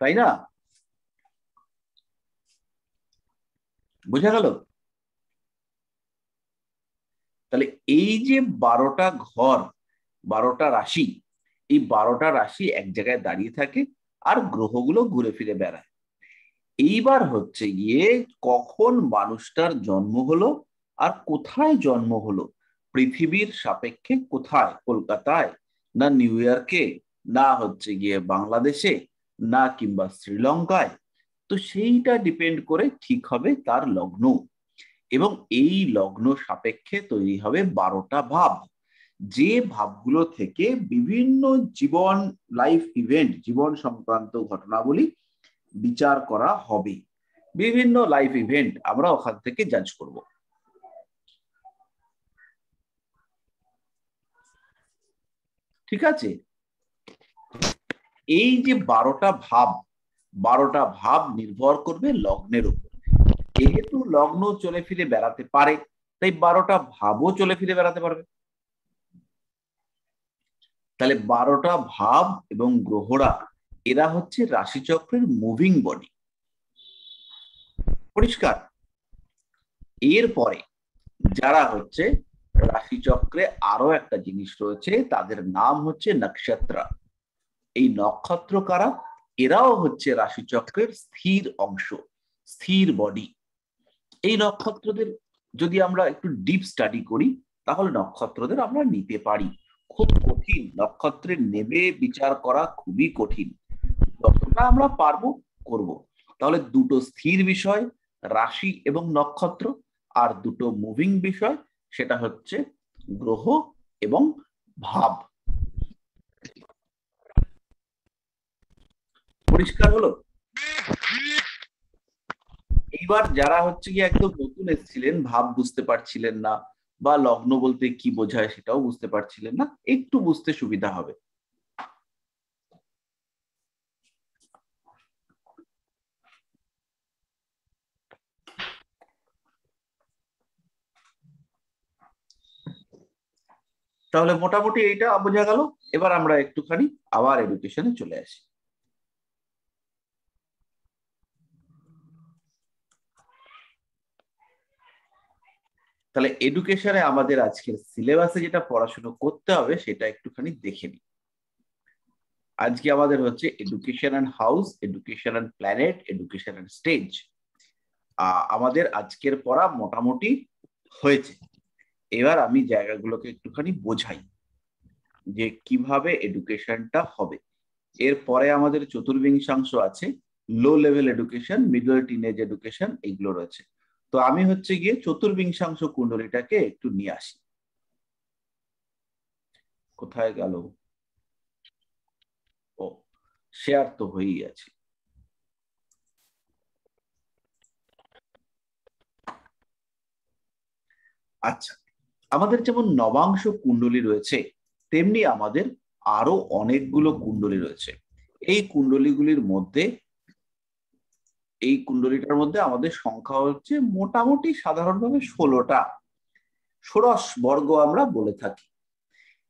তাই না? বোঝা গেল? তাহলে এই যে 12টা ঘর, 12টা রাশি, এই 12টা রাশি এক জায়গায় দাঁড়িয়ে থাকে আর গ্রহগুলো ঘুরে ফিরে বেড়ায়। এইবার হচ্ছে গিয়ে কখন মানুষটার জন্ম হলো আর কোথায় জন্ম হলো, পৃথিবীর সাপেক্ষে কোথায়, কলকাতায় না নিউ ইয়র্কে, না হচ্ছে গিয়ে বাংলাদেশে, না কিংবা শ্রীলঙ্কায়, তো সেইটা ডিপেন্ড করে ঠিক হবে তার লগ্ন। এবং এই লগ্ন সাপেক্ষে তৈরি হবে 12টা ভাব, যে ভাবগুলো থেকে বিভিন্ন জীবন লাইফ ইভেন্ট, জীবন সংক্রান্ত ঘটনাবলী বিচার করা হবে। বিভিন্ন লাইফ ইভেন্ট আমরা ওখান থেকে জাজ করব। ঠিক আছে? এই যে 12টা ভাব, 12টা ভাব নির্ভর করবে লগ্নের উপর। যেহেতু লগ্ন চলে ফিরে বেড়াতে পারে, তাই 12টা ভাবও চলে ফিরে বেড়াতে পারবে। তাহলে 12টা ভাব এবং গ্রহরা এরা হচ্ছে রাশিচক্রের মুভিং বডি। পরিষ্কার? এরপরে যারা হচ্ছে রাশিচক্রে আরো একটা জিনিস রয়েছে, তাদের নাম হচ্ছে নক্ষত্র। এই নক্ষত্র কারা? এরাও হচ্ছে রাশিচক্রের স্থির অংশ, স্থির বডি। এই নক্ষত্রদের যদি আমরা একটু ডিপ স্টাডি করি, তাহলে নক্ষত্রদের আমরা নিতে পারি। খুব কঠিন, নক্ষত্রের নেবে বিচার করা খুবই কঠিন, যতটা আমরা পারবো করব। তাহলে দুটো স্থির বিষয়, রাশি এবং নক্ষত্র, আর দুটো মুভিং বিষয়, সেটা হচ্ছে গ্রহ এবং ভাব। পরিষ্কার হলো? এইবার যারা হচ্ছে কি একদম নতুন এসেছিলেন, ভাব বুঝতে পারছিলেন না, বা লগ্ন বলতে কি বোঝায় সেটাও বুঝতে পারছিলেন না, একটু বুঝতে সুবিধা হবে। তাহলে মোটামুটি এইটা বোঝা গেল। এবার আমরা একটুখানি আবার এডুকেশনে চলে আসি। তাহলে এডুকেশনে আমাদের আজকের সিলেবাসে যেটা পড়াশোনা করতে হবে সেটা একটুখানি দেখে নিই। আজকে আমাদের হচ্ছে education and house, education and planet, education and stage. আমাদের আজকের পড়া মোটামুটি হয়েছে। এবার আমি জায়গাগুলোকে একটুখানি বোঝাই যে কিভাবে এডুকেশনটা হবে। এরপরে আমাদের চতুর্বিংশাংশ আছে, low level education, middle teenage education, এইগুলো রয়েছে। তো আমি হচ্ছে গিয়ে চতুর্বিংশাংশ কুণ্ডলীটাকে একটু নিয়ে আসি। কোথায় গেল? ও, শেয়ার তো হয়েই আছে। আচ্ছা, আমাদের যেমন নবাংশ কুণ্ডলী রয়েছে, তেমনি আমাদের আরো অনেকগুলো কুণ্ডলী রয়েছে। এই কুণ্ডলীগুলির মধ্যে, এই কুণ্ডলীটার মধ্যে আমাদের সংখ্যা হচ্ছে মোটামুটি সাধারণভাবে 16টা। ষোড়শ বর্গ আমরা বলে থাকি।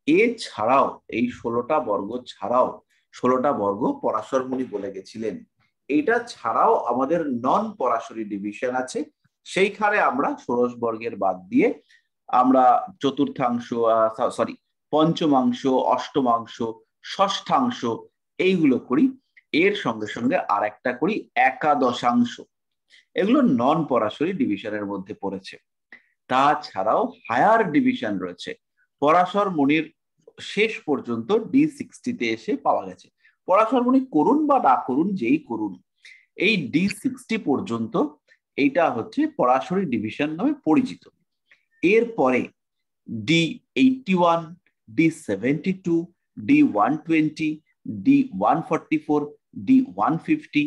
এছাড়াও এই 16টা বর্গ ছাড়াও 16টা বর্গ পরাশরমণি বলে গেছিলেন। এটা ছাড়াও আমাদের নন পরাশরী ডিভিশন আছে, সেইখানে আমরা ষোড়শ বর্গের বাদ দিয়ে আমরা চতুর্থাংশ, পঞ্চমাংশ, অষ্টমাংশ, ষষ্ঠাংশ এইগুলো করি। এর সঙ্গে সঙ্গে আর একটা করি একাদশাংশ। এগুলো নন পরাশরী ডিভিশনের মধ্যে পড়েছে। তাছাড়াও হায়ার ডিভিশন রয়েছে, পরাশরমণির শেষ পর্যন্ত D60 এসে পাওয়া গেছে। পরাশরমণি করুন বা না করুন, যেই করুন, এই D60 পর্যন্ত এইটা হচ্ছে পরাশরী ডিভিশন নামে পরিচিত। এরপরে D81, D72, D120, D144, D150,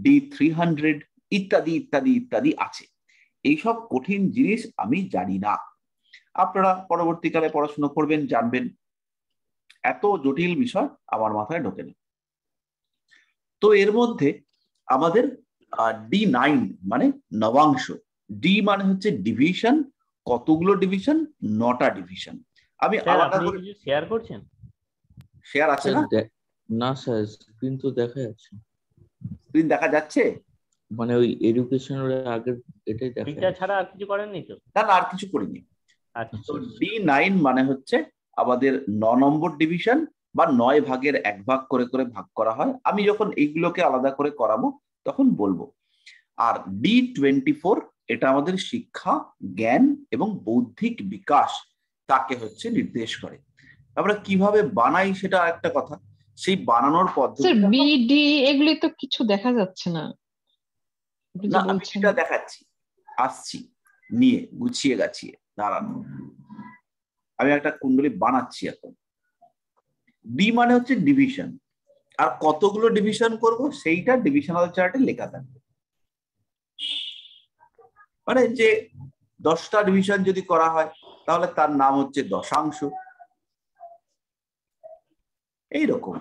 D300 ইত্যাদি ইত্যাদি ইত্যাদি আছে। এইসব কঠিন জিনিস আমি জানি না, আপনারা পরবর্তীকালে পড়াশোনা করবেন, জানবেন। এত জটিল বিষয় আমার মাথায় ঢোকে না। তো এর মধ্যে আমাদের D9 মানে নবাংশ। ডি মানে হচ্ছে ডিভিশন। কতগুলো ডিভিশন? 9টা ডিভিশন। আমি আলাদা করে শেয়ার করছেন। শেয়ার আছে না? না স্যার, স্ক্রিন তো দেখা যাচ্ছে। স্ক্রিন দেখা যাচ্ছে মানে ওই এডুকেশনের আগের এটাই দেখা এটা ছাড়া আর কিছু করেননি তো? না, আর কিছু করিনি। আচ্ছা, তো D9 মানে হচ্ছে আমাদের 9 নম্বর ডিভিশন, বা 9 ভাগের 1 ভাগ করে করে ভাগ করা হয়। আমি যখন এইগুলোকে আলাদা করে করাবো তখন বলবো। আর D24 এটা আমাদের শিক্ষা, জ্ঞান এবং বৌদ্ধিক বিকাশ তাকে হচ্ছে নির্দেশ করে। আমরা কিভাবে বানাই সেটা একটা কথা, সেই বানানোর পদ্ধতি বিডি এগুলি তো কিছু দেখা যাচ্ছে না। না, আমি সেটা দেখাচ্ছি, আসছি নিয়ে গুছিয়ে গাছিয়ে দাঁড়ানো। আমি একটা কুণ্ডলী বানাচ্ছি এখন। ডি মানে হচ্ছে ডিভিশন, আর কতগুলো ডিভিশন করব সেইটা ডিভিশনাল চার্টে লেখা থাকবে। মানে যে 10টা ডিভিশন যদি করা হয় তাহলে তার নাম হচ্ছে দশাংশ। এইরকম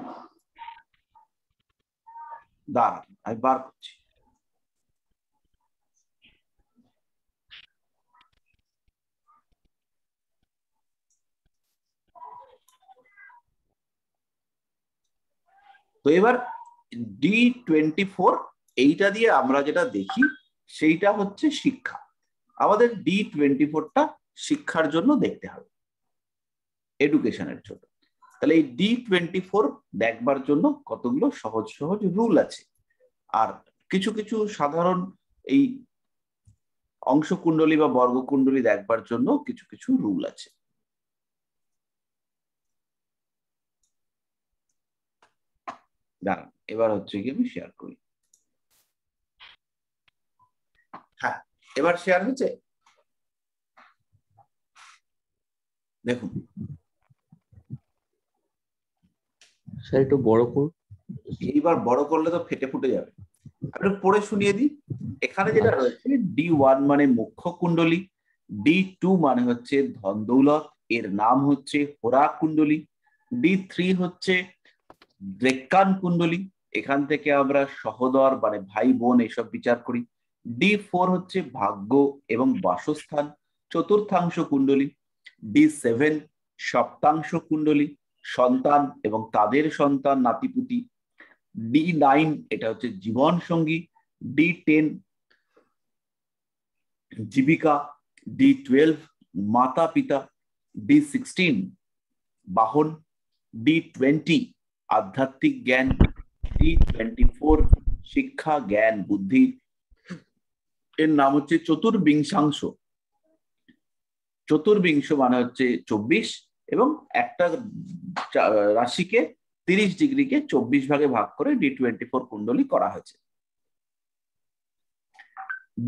দাঁড়ান, আমি বার করছি। তো এবার D24 এইটা দিয়ে আমরা যেটা দেখি সেইটা হচ্ছে শিক্ষা। আমাদের D24টা শিক্ষার জন্য দেখতে হবে, এডুকেশনের জন্য। তাহলে এই D24 দেখবার জন্য কতগুলো সহজ সহজ রুল আছে, আর কিছু কিছু সাধারণ এই অংশকুণ্ডলী বা বর্গকুণ্ডলী দেখবার জন্য কিছু কিছু রুল আছে। দাঁড়ান, এবার হচ্ছে কি আমি শেয়ার করি। হ্যাঁ, এবার শেয়ার হয়েছে, দেখুন। স্যার একটু বড় করুন। এইবার বড় করলে তো ফেটে ফুটে যাবে। আমি পড়ে শুনিয়ে দিই। এখানে যেটা রয়েছে, D1 মানে মুখ্য কুণ্ডলী, D2 মানে হচ্ছে ধন দৌলত, এর নাম হচ্ছে হোরা কুণ্ডলী। D3 হচ্ছে দ্রেক্কান কুণ্ডলী, এখান থেকে আমরা সহোদর মানে ভাই বোন এসব বিচার করি। D4 হচ্ছে ভাগ্য এবং বাসস্থান, চতুর্থাংশ কুণ্ডলী। D7 সপ্তাংশ কুণ্ডলী, সন্তান এবং তাদের সন্তান নাতিপুতি। D9 এটা হচ্ছে জীবন সঙ্গী। D10 জীবিকা। D12 মাতা পিতা। D16 বাহন। D20 আধ্যাত্মিক জ্ঞান। D24 শিক্ষা, জ্ঞান, বুদ্ধি। এর নাম হচ্ছে চতুর্বিংশাংশ। চতুর্বিংশ মানে হচ্ছে 24, এবং একটা রাশিকে 30 ডিগ্রিকে 24 ভাগে ভাগ করে D24 কুণ্ডলী করা হয়েছে।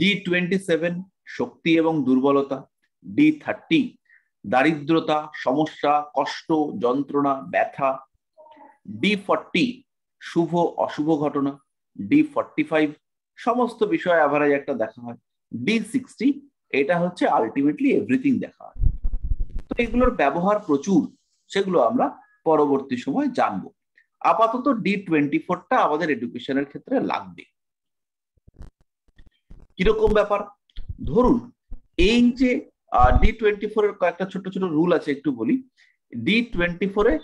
D27 শক্তি এবং দুর্বলতা। D30 দারিদ্রতা, সমস্যা, কষ্ট, যন্ত্রণা, ব্যথা। D40 শুভ অশুভ ঘটনা। D45 সমস্ত বিষয় অ্যাভারেজ একটা দেখা হয়। D60 এটা হচ্ছে আলটিমেটলি এভরিথিং দেখা হয়। তো এগুলোর ব্যবহার প্রচুর, সেগুলো আমরা পরবর্তী সময় জানবো। আপাতত D24টা আমাদের এডুকেশনের ক্ষেত্রে লাগবে। কিরকম ব্যাপার? ধরুন এই যে D24 এর কয়েকটা ছোট ছোট রুল আছে, একটু বলি। D24 এ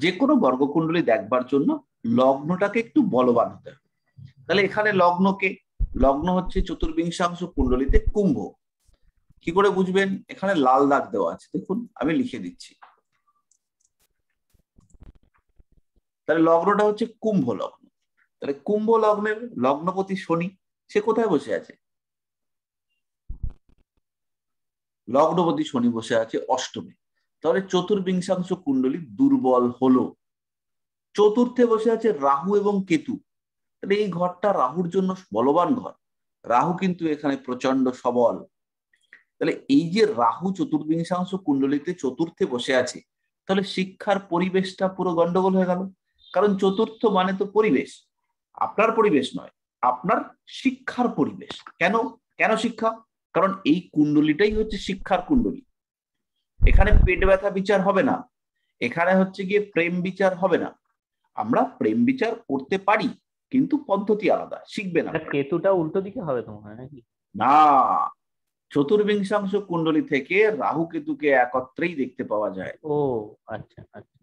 যে কোনো বর্গকুণ্ডলী দেখবার জন্য লগ্নটাকে একটু বলবান হতে হবে। তাহলে এখানে লগ্ন হচ্ছে চতুর্বিংশাংশ কুণ্ডলীতে কুম্ভ। কি করে বুঝবেন? এখানে লাল দাগ দেওয়া আছে, দেখুন আমি লিখে দিচ্ছি। তাহলে লগ্নটা হচ্ছে কুম্ভ লগ্ন। তাহলে কুম্ভ লগ্নের লগ্নপতি শনি, সে কোথায় বসে আছে? লগ্নপতি শনি বসে আছে অষ্টমে। তাহলে চতুর্বিংশাংশ কুণ্ডলী দুর্বল হলো। চতুর্থে বসে আছে রাহু এবং কেতু। তাহলে এই ঘরটা রাহুর জন্য বলবান ঘর। রাহু কিন্তু এখানে প্রচন্ড সবল। তাহলে এই যে রাহু চতুর্বিংশাংশ কুণ্ডলীতে চতুর্থে বসে আছে, তাহলে শিক্ষার পরিবেশটা পুরো গন্ডগোল হয়ে গেল। কারণ চতুর্থ মানে তো পরিবেশ, আপনার পরিবেশ নয়, আপনার শিক্ষার পরিবেশ। কেন কেন শিক্ষা? কারণ এই কুণ্ডলীটাই হচ্ছে শিক্ষার কুণ্ডলী। এখানে পেট ব্যথা বিচার হবে না, এখানে হচ্ছে গিয়ে প্রেম বিচার হবে না। আমরা প্রেম বিচার করতে পারি, কিন্তু পদ্ধতি আলাদা, শিখবে না। কেতুটা উল্টো দিকে হবে তোমার হয় নাকি? না, চতুর্বিংশাংশ কুণ্ডলী থেকে রাহু কেতুকে একত্রেই দেখতে পাওয়া যায়। ও আচ্ছা আচ্ছা।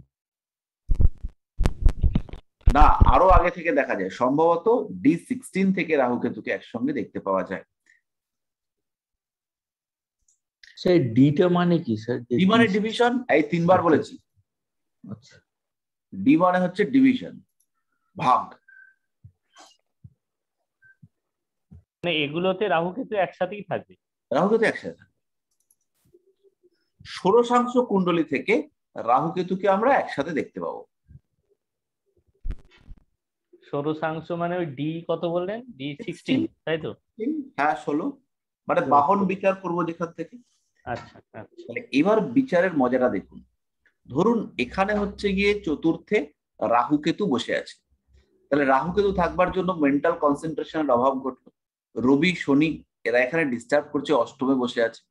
না, আরো আগে থেকে দেখা যায়, সম্ভবত D16 থেকে রাহু কেতুকে একসঙ্গে দেখতে পাওয়া যায়। স্যার ডিটা মানে কি স্যার? ডি মানে ডিভিশন, এই 3 বার বলেছি। আচ্ছা, ডি মানে হচ্ছে ডিভিশন, ভাগ। মানে এগুলোতে রাহু কেতু একসাথেই থাকবে? রাহু কেতু একসাথে থাকবে। ষোড়শাংশ কুণ্ডলী থেকে রাহু কেতুকে আমরা একসাথে দেখতে পাবো। ষোড়শাংশ মানে ওই ডি কত বললেন? D16 তাই তো? হ্যাঁ 16, মানে বাহন বিচার করবো যেখান থেকে। আচ্ছা আচ্ছা। তাহলে এবার বিচারের মজাটা দেখুন। ধরুন এখানে হচ্ছে গিয়ে চতুর্থে রাহু কেতু বসে আছে। তাহলে রাহু কেতু থাকবার জন্য মেন্টাল কনসেন্ট্রেশনের অভাব ঘটলো। রবি শনি এরা এখানে ডিস্টার্ব করছে, অষ্টমে বসে আছে।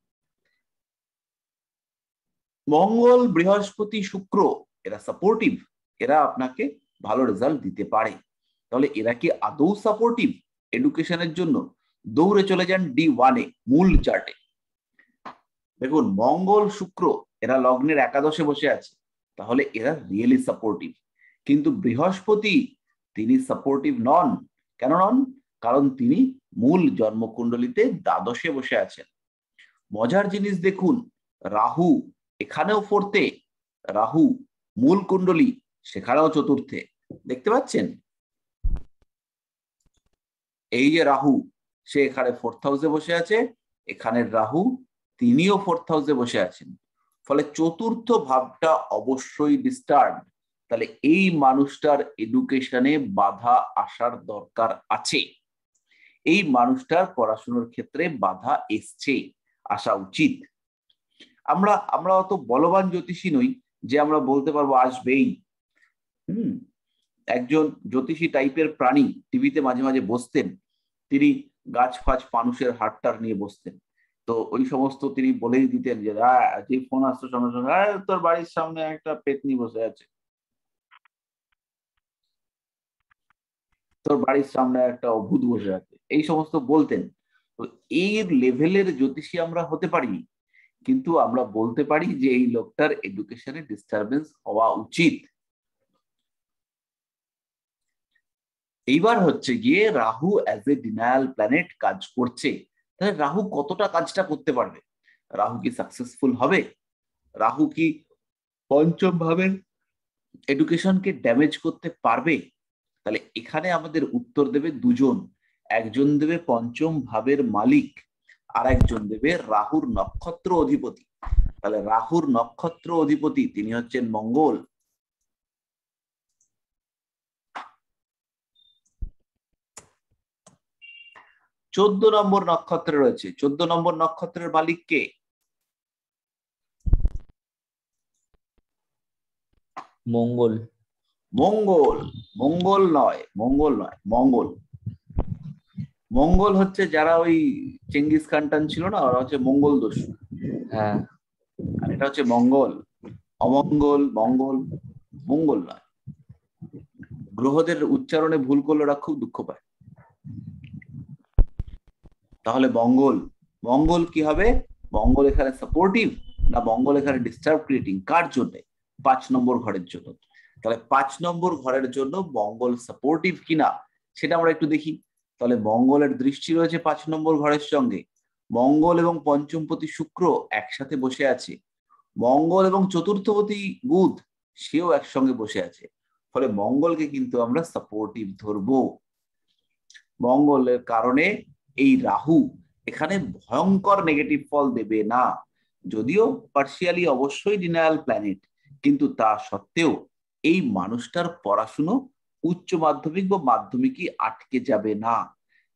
মঙ্গল বৃহস্পতি শুক্র এরা সাপোর্টিভ, এরা আপনাকে ভালো রেজাল্ট দিতে পারে। তাহলে এরা কি আদৌ সাপোর্টিভ এডুকেশনের জন্য? দৌড়ে চলে যান D1 এ, মূল চার্টে দেখুন মঙ্গল শুক্র এরা লগ্নের একাদশে বসে আছে, তাহলে এরা রিয়েলি সাপোর্টিভ। কিন্তু বৃহস্পতি তিনি সাপোর্টিভ নন। কেন নন? কারণ তিনি মূল জন্মকুণ্ডলীতে দ্বাদশে বসে আছেন। মজার জিনিস দেখুন, রাহু এখানেও ফোর্থে, রাহু মূল কুণ্ডলী সেখানেও চতুর্থে। দেখতে পাচ্ছেন? এই যে রাহু, সে এখানে 4th হাউসে বসে আছে, এখানের রাহু তিনিও 4th হাউসে বসে আছেন। ফলে চতুর্থ ভাবটা অবশ্যই ডিস্টার্ব। তাহলে এই মানুষটার এডুকেশনে বাধা আসার দরকার আছে। এই মানুষটার পড়াশোনার ক্ষেত্রে বাধা এসছে, আসা উচিত। আমরা অত বলবান জ্যোতিষী নই যে আমরা বলতে পারবো আসবেই। একজন জ্যোতিষী টাইপের প্রাণী টিভিতে মাঝে মাঝে বসতেন, তিনি গাছ ফাছ মানুষের হাটটার নিয়ে বসতেন। তো ওই সমস্ত তিনি বলেই দিতেন যে যে ফোন আসতো সঙ্গে সঙ্গে, তোর বাড়ির সামনে একটা পেতনি বসে আছে, তোর বাড়ির সামনে একটা অভূত বসে আছে, এই সমস্ত বলতেন। তো এই লেভেলের জ্যোতিষী আমরা হতে পারি, কিন্তু আমরা বলতে পারি যে এই লোকটার এডুকেশনে ডিস্টারবেন্স হওয়া উচিত। এইবার হচ্ছে গিয়ে Rahu as a denial planet কাজ করছে। তাহলে রাহু কতটা কাজটা করতে পারবে? রাহু কি সাকসেসফুল হবে? রাহু কি পঞ্চম ভাবের এডুকেশনকে ড্যামেজ করতে পারবে? তাহলে এখানে আমাদের উত্তর দেবে দুজন, একজন দেবে পঞ্চম ভাবের মালিক, আর একজন দেবে রাহুর নক্ষত্র অধিপতি। তাহলে রাহুর নক্ষত্র অধিপতি তিনি হচ্ছেন মঙ্গল। চোদ্দ নম্বর নক্ষত্রে রয়েছে। 14 নম্বর নক্ষত্রের মালিক কে? মঙ্গল। মঙ্গল, মঙ্গল নয়, মঙ্গল নয়, মঙ্গল। মঙ্গল হচ্ছে যারা ওই চেঙ্গিস খান টান ছিল না, ওরা হচ্ছে মঙ্গল দোষ। হ্যাঁ, আর এটা হচ্ছে মঙ্গল। অমঙ্গল, মঙ্গল, মঙ্গল নয়। গ্রহদের উচ্চারণে ভুল করলে ওরা খুব দুঃখ পায়। তাহলে মঙ্গল, মঙ্গল কি হবে? মঙ্গল এখানে সাপোর্টিভ না মঙ্গল এখানে ডিস্টার্ব ক্রিয়েটিং, কার জন্য? 5 নম্বর ঘরের জন্য। তাহলে 5 নম্বর ঘরের জন্য মঙ্গল সাপোর্টিভ কিনা সেটা আমরা একটু দেখি। তাহলে মঙ্গলের দৃষ্টি রয়েছে 5 নম্বর ঘরের সঙ্গে, মঙ্গল এবং পঞ্চমপতি শুক্র একসাথে বসে আছে, মঙ্গল এবং চতুর্থপতি বুধ সেও একসঙ্গে বসে আছে, ফলে মঙ্গলকে কিন্তু আমরা সাপোর্টিভ ধরবো। মঙ্গলের কারণে এই রাহু এখানে ভয়ঙ্কর নেগেটিভ ফল দেবে না, যদিও পার্শিয়ালি অবশ্যই ডিনায়াল প্ল্যানেট, কিন্তু তা সত্ত্বেও এই মানুষটার পড়াশুনো উচ্চ মাধ্যমিক বা মাধ্যমিকই আটকে যাবে না।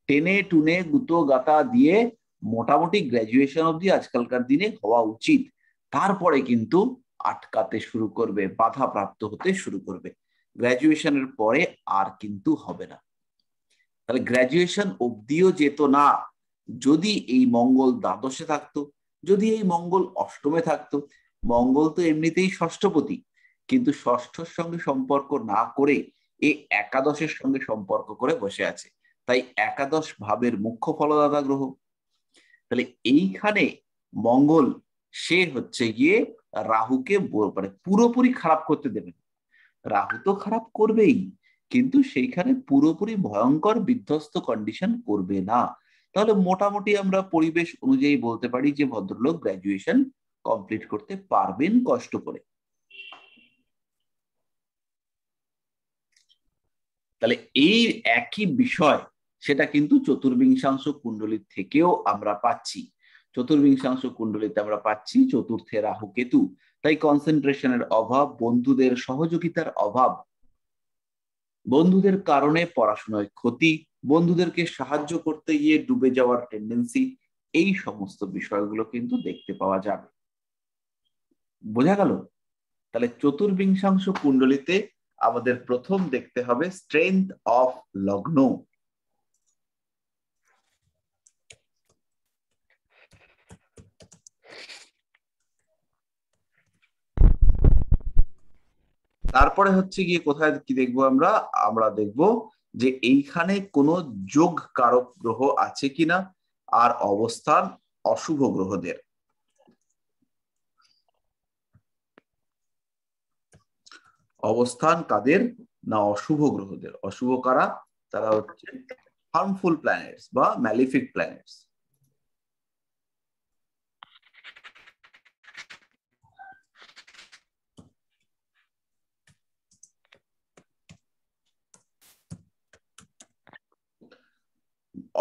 টেনে টুনে গুতো গাতা দিয়ে মোটামুটি গ্রাজুয়েশন অবধি আজকালকার দিনে হওয়া উচিত, তারপরে কিন্তু আটকাতে শুরু করবে, বাধা প্রাপ্ত হতে শুরু করবে। গ্রাজুয়েশনের পরে আর কিন্তু হবে না। তাহলে গ্রাজুয়েশন অবধিও যেত না যদি এই মঙ্গল দ্বাদশে থাকতো, যদি এই মঙ্গল অষ্টমে থাকতো। মঙ্গল তো এমনিতেই ষষ্ঠপতি, কিন্তু ষষ্ঠর সঙ্গে সম্পর্ক না করে এই একাদশের সঙ্গে সম্পর্ক করে বসে আছে, তাই একাদশ ভাবের মুখ্য ফলদাতা গ্রহ। তাহলে এইখানে মঙ্গল সে হচ্ছে গিয়ে রাহুকে মানে পুরোপুরি খারাপ করতে দেবে না। রাহু তো খারাপ করবেই, কিন্তু সেইখানে পুরোপুরি ভয়ঙ্কর বিধ্বস্ত কন্ডিশন করবে না। তাহলে মোটামুটি আমরা পরিবেশ অনুযায়ী বলতে পারি যে ভদ্রলোক গ্রাজুয়েশন কমপ্লিট করতে পারবেন কষ্ট করে। তাহলে এই একই বিষয় সেটা কিন্তু চতুর্বিংশাংশ কুণ্ডলীর থেকেও আমরা পাচ্ছি। চতুর্বিংশাংশ কুণ্ডলীতে আমরা পাচ্ছি চতুর্থে রাহু কেতু, তাই কনসেন্ট্রেশনের অভাব, বন্ধুদের সহযোগিতার অভাব, বন্ধুদের কারণে পড়াশোনায় ক্ষতি, বন্ধুদেরকে সাহায্য করতে গিয়ে ডুবে যাওয়ার টেন্ডেন্সি, এই সমস্ত বিষয়গুলো কিন্তু দেখতে পাওয়া যাবে। বোঝা গেল? তাহলে চতুর্বিংশাংশ কুণ্ডলীতে আমাদের প্রথম দেখতে হবে স্ট্রেংথ অফ লগ্ন। তারপরে হচ্ছে গিয়ে কোথায় কি দেখবো আমরা? আমরা দেখবো যে এইখানে কোনো যোগ কারক গ্রহ আছে কিনা, আর অবস্থান অশুভ গ্রহদের। অবস্থান কাদের? না অশুভ গ্রহদের। অশুভ কারা? তারা হচ্ছে হার্মফুল প্ল্যানেটস বা ম্যালিফিক প্ল্যানেটস।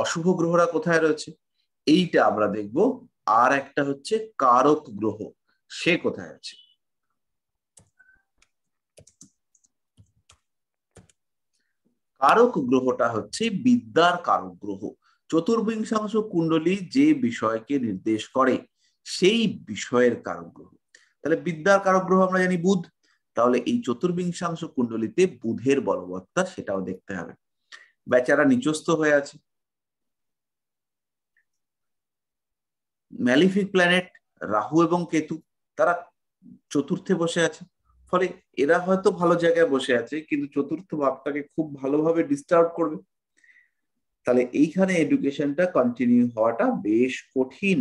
অশুভ গ্রহরা কোথায় রয়েছে এইটা আমরা দেখব। আর একটা হচ্ছে কারক গ্রহ, সে কোথায় আছে? কারক গ্রহটা হচ্ছে বিদ্যার কারক গ্রহ। চতুর্বিংশাংশ কুণ্ডলী যে বিষয়কে নির্দেশ করে সেই বিষয়ের কারক গ্রহ। তাহলে বিদ্যার কারক গ্রহ আমরা জানি বুধ, তাহলে এই চতুর্বিংশাংশ কুণ্ডলীতে বুধের বলবত্তা সেটাও দেখতে হবে। বেচারা নিচস্থ হয়ে আছে, ম্যালিফিক প্ল্যানেট রাহু এবং কেতু তারা চতুর্থে বসে আছে, ফলে এরা হয়তো ভালো জায়গায় বসে আছে, কিন্তু চতুর্থ ভাবটাকে খুব ভালোভাবে ডিস্টার্ব করবে। তাহলে এইখানে এডুকেশনটা কন্টিনিউ হওয়াটা বেশ কঠিন,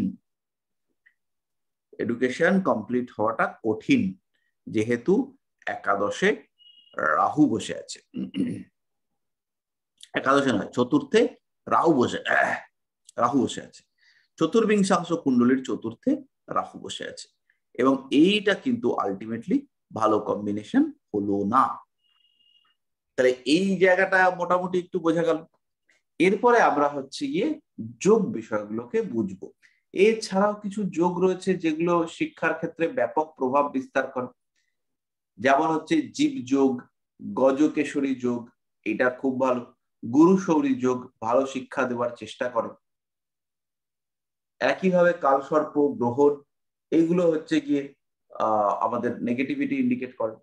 এডুকেশন কমপ্লিট হওয়াটা কঠিন, যেহেতু একাদশে রাহু বসে আছে। একাদশে নয়, চতুর্থে রাহু বসে আছে। চতুর্বিংশাংশ কুণ্ডলীর চতুর্থে রাহু বসে আছে, এবং এইটা কিন্তু আলটিমেটলি ভালো কম্বিনেশন হলো না। তাহলে এই জায়গাটা মোটামুটি একটু বোঝা গেল। এরপরে আমরা হচ্ছে গিয়ে যোগ বিষয়গুলোকে বুঝবো। এছাড়াও কিছু যোগ রয়েছে যেগুলো শিক্ষার ক্ষেত্রে ব্যাপক প্রভাব বিস্তার করে, যেমন হচ্ছে জীব যোগ, গজকেশরী যোগ, এটা খুব ভালো। গুরু শৌরী যোগ ভালো শিক্ষা দেওয়ার চেষ্টা করে। একইভাবে কালসর্প গ্রহণ, এইগুলো হচ্ছে গিয়ে আমাদের নেগেটিভিটি ইন্ডিকেট করে,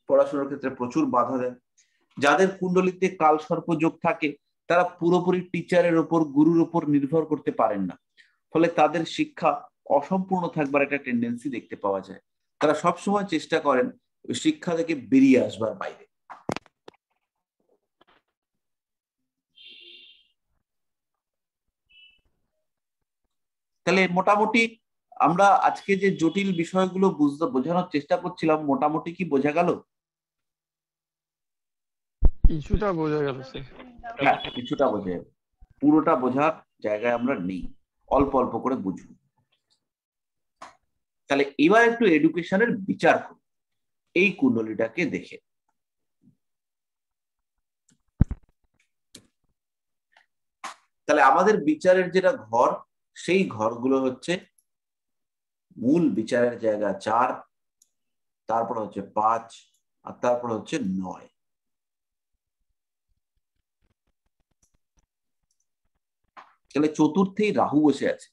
পড়াশোনার ক্ষেত্রে প্রচুর বাধা দেয়। যাদের কুণ্ডলিতে কালসর্প যোগ থাকে তারা পুরোপুরি টিচারের ওপর, গুরুর ওপর নির্ভর করতে পারেন না, ফলে তাদের শিক্ষা অসম্পূর্ণ থাকবার একটা টেন্ডেন্সি দেখতে পাওয়া যায়। তারা সবসময় চেষ্টা করেন শিক্ষা থেকে বেরিয়ে আসবার বাইরে। তাহলে মোটামুটি আমরা আজকে যে জটিল বিষয়গুলো বোঝানোর চেষ্টা করছিলাম, মোটামুটি কি বোঝা গেল? কিছুটা বোঝা গেল স্যার। হ্যাঁ, কিছুটা বোঝা যাবে, পুরোটা বোঝার জায়গায় আমরা নেই, অল্প অল্প করে বুঝবো। তাহলে এবার একটু এডুকেশনের বিচার করব এই কুণ্ডলীটাকে দেখে। তাহলে আমাদের বিচারের যেটা ঘর, সেই ঘরগুলো হচ্ছে মূল বিচারের জায়গা 4, তারপর হচ্ছে 5, আর তারপর হচ্ছে 9। তাহলে চতুর্থেই রাহু বসে আছে,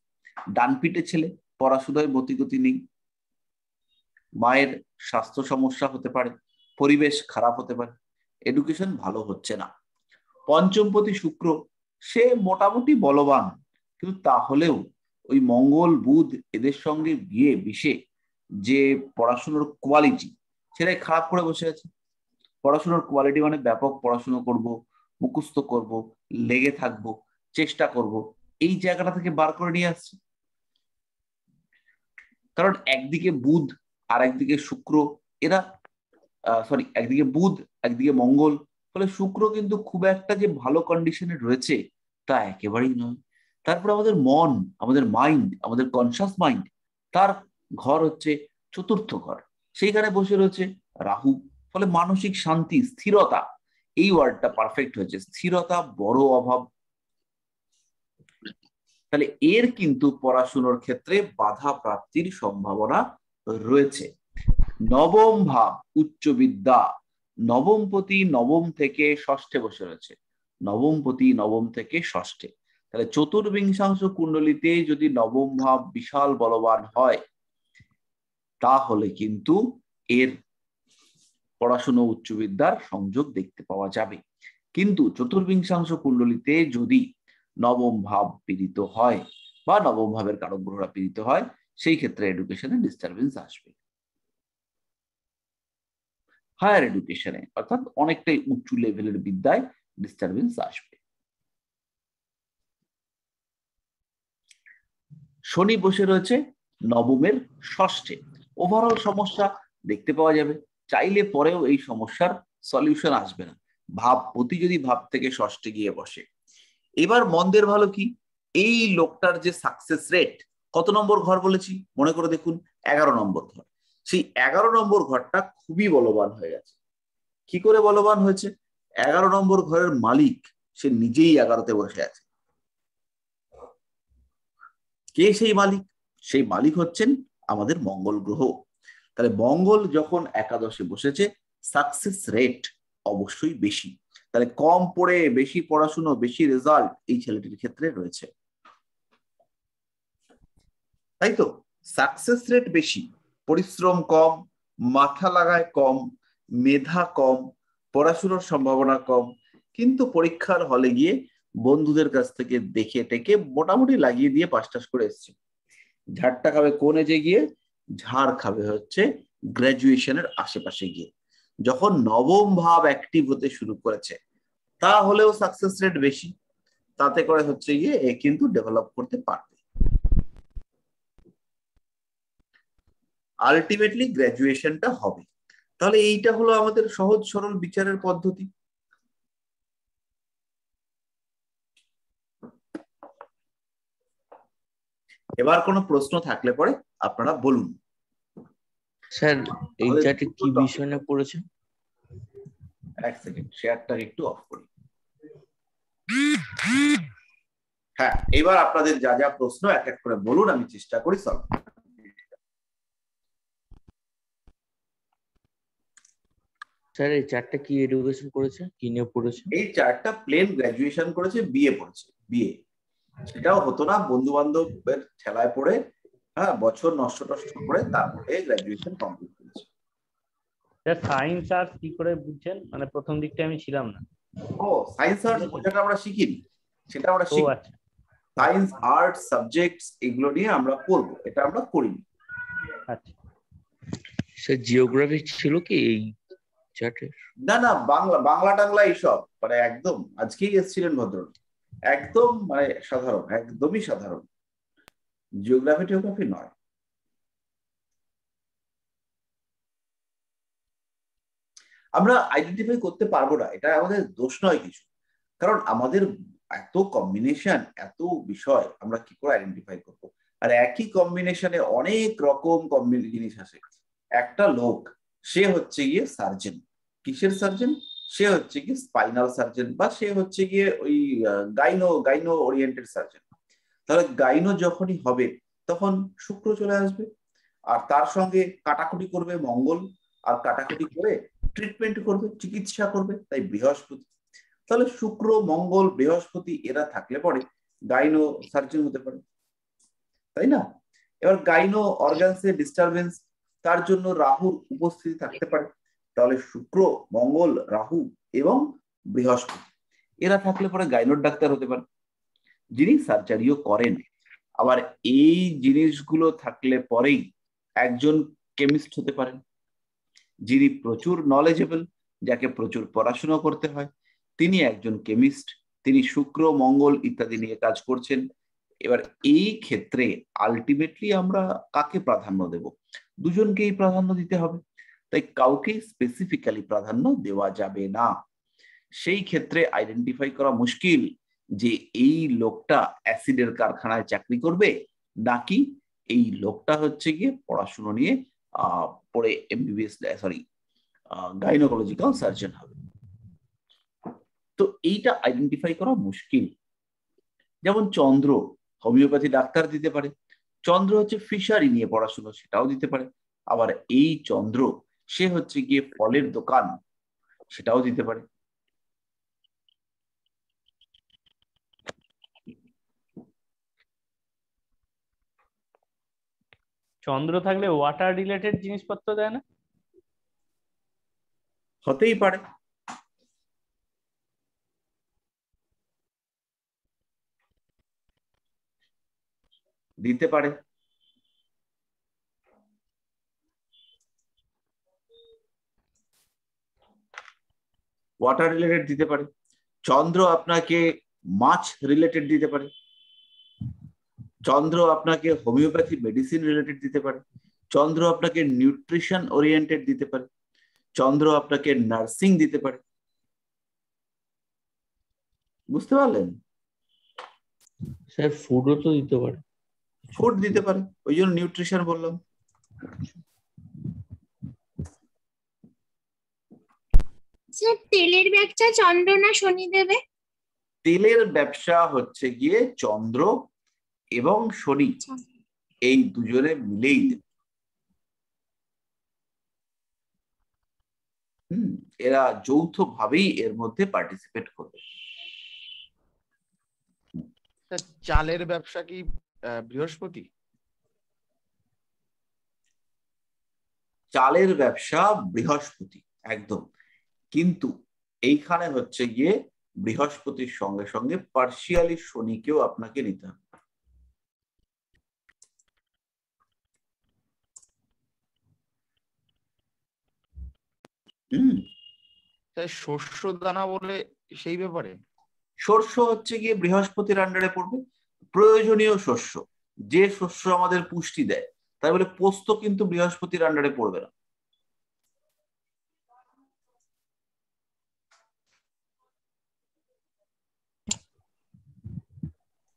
ডান পিঠে ছেলে, পড়াশোনায় মতিগতি নেই, মায়ের স্বাস্থ্য সমস্যা হতে পারে, পরিবেশ খারাপ হতে পারে, এডুকেশন ভালো হচ্ছে না। পঞ্চমপতি শুক্র, সে মোটামুটি বলবান, কিন্তু তাহলেও ওই মঙ্গল বুধ এদের সঙ্গে গিয়ে মিশে যে পড়াশোনার কোয়ালিটি, সেটাই খারাপ করে বসে আছে। পড়াশোনার কোয়ালিটি মানে ব্যাপক পড়াশোনা করব, মুখস্থ করব, লেগে থাকবো, চেষ্টা করব, এই জায়গাটা থেকে বার করে নিয়ে আসছে। কারণ একদিকে বুধ আর একদিকে শুক্র, এরা একদিকে বুধ একদিকে মঙ্গল, ফলে শুক্র কিন্তু খুব একটা যে ভালো কন্ডিশনে রয়েছে তা একেবারেই নয়। তারপর আমাদের মন, আমাদের মাইন্ড, আমাদের কনসাস মাইন্ড, তার ঘর হচ্ছে চতুর্থ ঘর, সেইখানে বসে রয়েছে রাহু। ফলে মানসিক শান্তি, স্থিরতা, এই ওয়ার্ডটা পারফেক্ট হয়েছে, স্থিরতা বড় অভাব। তাহলে এর কিন্তু পড়াশোনার ক্ষেত্রে বাধা প্রাপ্তির সম্ভাবনা রয়েছে। নবম ভাব উচ্চ বিদ্যা, নবমপতি নবম থেকে ষষ্ঠে বসে রয়েছে, নবমপতি নবম থেকে ষষ্ঠে। তাহলে চতুর্বিংশাংশ কুণ্ডলিতে যদি নবম ভাব বিশাল বলবান হয়, তাহলে কিন্তু এর পড়াশোনা উচ্চ বিদ্যার সংযোগ দেখতে পাওয়া যাবে। কিন্তু চতুর্বিংশাংশ কুণ্ডলিতে যদি নবম ভাব পীড়িত হয় বা নবম ভাবের কারক গ্রহরা পীড়িত হয়, সেই ক্ষেত্রে এডুকেশনে ডিস্টারবেন্স আসবে। হায়ার এডুকেশনে অর্থাৎ অনেকটাই উঁচু লেভেলের বিদ্যায় ডিস্টারবেন্স আসবে। শনি বসে রয়েছে নবমের ষষ্ঠে, ওভারঅল সমস্যা দেখতে পাওয়া যাবে, চাইলে পরেও এই সমস্যার সলিউশন আসবে না, ভাবপতি যদি ভাব থেকে ষষ্ঠে গিয়ে বসে। এবার মন্দের ভালো কি, এই লোকটার যে সাকসেস রেট, কত নম্বর ঘর বলেছি মনে করে দেখুন, 11 নম্বর ঘর। সেই 11 নম্বর ঘরটা খুবই বলবান হয়ে গেছে। কি করে বলবান হয়েছে? 11 নম্বর ঘরের মালিক সে নিজেই 11তে বসে আছে। কে সেই মালিক? সেই মালিক হচ্ছেন আমাদের মঙ্গল গ্রহ। তাহলে মঙ্গল যখন একাদশে বসেছে, সাকসেস রেট অবশ্যই বেশি। তাহলে কম পড়ে বেশি পড়াশুনো, বেশি রেজাল্ট এই ছেলেটির ক্ষেত্রে রয়েছে, তাই তো? সাকসেস রেট বেশি, পরিশ্রম কম, মাথা লাগায় কম, মেধা কম, পড়াশোনার সম্ভাবনা কম, কিন্তু পরীক্ষার হলে গিয়ে বন্ধুদের কাছ থেকে দেখে টেকে মোটামুটি লাগিয়ে দিয়ে পাস টাস করে এসছে। ঝাড়টা খাবে কোন এজে গিয়ে? ঝাড় খাবে হচ্ছে গ্রাজুয়েশনের আশেপাশে গিয়ে। যখন নবম ভাব অ্যাক্টিভ হতে শুরু করেছে, তাহলেও সাকসেস রেট বেশি, তাতে করে হচ্ছে গিয়ে এ কিন্তু ডেভেলপ করতে পারবে। আলটিমেটলি গ্রাজুয়েশনটা হবে। তাহলে এইটা হলো আমাদের সহজ সরল বিচারের পদ্ধতি। এবার কোনো প্রশ্ন থাকলে পরে আপনারা বলুন। স্যার এই চার্টে কি বিষয় নিয়ে পড়েছে? এক সেকেন্ড, শেয়ারটা একটু অফ করি। হ্যাঁ, এবার আপনাদের যা যা প্রশ্ন এক এক করে বলুন, আমি চেষ্টা করি সলভ। স্যার এই চার্টটা কি এডুকেশন করেছে, কি নিয়ে পড়েছে? এই চারটা প্লেন গ্রাজুয়েশন করেছে, বিএ পড়েছে, বিএ। সেটাও হতো না বন্ধু বান্ধবের ঠেলায় পড়ে, হ্যাঁ, বছর নষ্ট টষ্ট করে তারপরে গ্রাজুয়েশন কমপ্লিট করেছে। স্যার সায়েন্স আর্টস কি করে বুঝছেন? মানে প্রথম দিকটা আমি ছিলাম না। ও, সায়েন্স আর্টস বোঝাটা আমরা শিখিনি, সেটা আমরা ও শিখি। আচ্ছা, সায়েন্স আর্টস সাবজেক্টস এগুলো নিয়ে আমরা পড়বো, এটা আমরা করিনি। আচ্ছা স্যার জিওগ্রাফি ছিল কি এই চার্টে? না না, বাংলা টাংলা এইসব মানে একদম আজকেই এসেছিলেন ভদ্রলোক, একদম মানে সাধারণ, একদমই সাধারণ, জিওগ্রাফি টিওগ্রাফি নয়। আমরা আইডেন্টিফাই করতে পারবো না, এটা আমাদের দোষ নয় কিছু, কারণ আমাদের এত কম্বিনেশন, এত বিষয়, আমরা কি করে আইডেন্টিফাই করব? আর একই কম্বিনেশনে অনেক রকম জিনিস আসে। একটা লোক, সে হচ্ছে গিয়ে সার্জন, কিসের সার্জন? সে হচ্ছে গিয়ে স্পাইনাল সার্জন, বা সে হচ্ছে গিয়ে ওই গাইনো ওরিয়েন্টেড সার্জন। তাহলে গাইনো যখনই হবে তখন শুক্র চলে আসবে, আর তার সঙ্গে কাটাকুটি করবে মঙ্গল, আর কাটাকুটি করে ট্রিটমেন্ট করবে, চিকিৎসা করবে, তাই বৃহস্পতি। তাহলে শুক্র, মঙ্গল, বৃহস্পতি এরা থাকলে পরে গাইনো সার্জন হতে পারে, তাই না? এবার গাইনো অর্গানসে ডিস্টারবেন্স, তার জন্য রাহুর উপস্থিতি থাকতে পারে। তাহলে শুক্র, মঙ্গল, রাহু এবং বৃহস্পতি এরা থাকলে পরে গাইনোর ডাক্তার হতে পারে, যিনি সার্জারিও করেন। আবার এই জিনিসগুলো থাকলে পরেই একজন কেমিস্ট হতে পারেন, যিনি প্রচুর নলেজেবল, যাকে প্রচুর পড়াশোনা করতে হয়, তিনি একজন কেমিস্ট, তিনি শুক্র, মঙ্গল ইত্যাদি নিয়ে কাজ করছেন। এবার এই ক্ষেত্রে আলটিমেটলি আমরা কাকে প্রাধান্য দেব? দুজনকেই প্রাধান্য দিতে হবে, তাই কাউকে স্পেসিফিক্যালি প্রাধান্য দেওয়া যাবে না। সেই ক্ষেত্রে আইডেন্টিফাই করা মুশকিল যে এই লোকটা অ্যাসিডের কারখানায় চাকরি করবে, নাকি এই লোকটা হচ্ছে গিয়ে পড়াশুনো নিয়ে পড়ে এমবিবিএস, সরি, গাইনোকোলজিক্যাল সার্জন হবে। তো এইটা আইডেন্টিফাই করা মুশকিল। যেমন চন্দ্র হোমিওপ্যাথি ডাক্তার দিতে পারে, চন্দ্র হচ্ছে ফিশারি নিয়ে পড়াশুনো, সেটাও দিতে পারে। আবার এই চন্দ্র সে হচ্ছে গিয়ে ফলের দোকান, সেটাও দিতে পারে। চন্দ্র থাকলে ওয়াটার রিলেটেড জিনিসপত্র দেয় না? হতেই পারে, দিতে পারে। ওয়াটার রিলেটেড দিতে পারে। চন্দ্র আপনাকে মাছ রিলেটেড দিতে পারে, চন্দ্র আপনাকে হোমিওপ্যাথি মেডিসিন রিলেটেড দিতে পারে, চন্দ্র আপনাকে নিউট্রিশন ওরিয়েন্টেড দিতে পারে, চন্দ্র আপনাকে নার্সিং দিতে পারে। বুঝতে পারলেন? স্যার ফুডও তো দিতে পারে। ফুড দিতে পারে, ওই জন্য নিউট্রিশন বললাম। স্যার তেলের ব্যবসা চন্দ্র না শনি দেবে? তেলের ব্যবসা হচ্ছে গিয়ে চন্দ্র এবং শনি, এই দুজনে মিলেই দেবে। এরা যৌথভাবেই এর মধ্যে পার্টিসিপেট করবে। চালের ব্যবসা কি বৃহস্পতি? চালের ব্যবসা বৃহস্পতি একদম, কিন্তু এইখানে হচ্ছে গিয়ে বৃহস্পতির সঙ্গে সঙ্গে পার্শিয়ালি শনিকেও আপনাকে নিতে হবে। শস্য দানা বলে সেই ব্যাপারে? শস্য হচ্ছে গিয়ে বৃহস্পতির আন্ডারে পড়বে, প্রয়োজনীয় শস্য, যে শস্য আমাদের পুষ্টি দেয়। তাই বলে পোস্ত কিন্তু বৃহস্পতির আন্ডারে পড়বে না।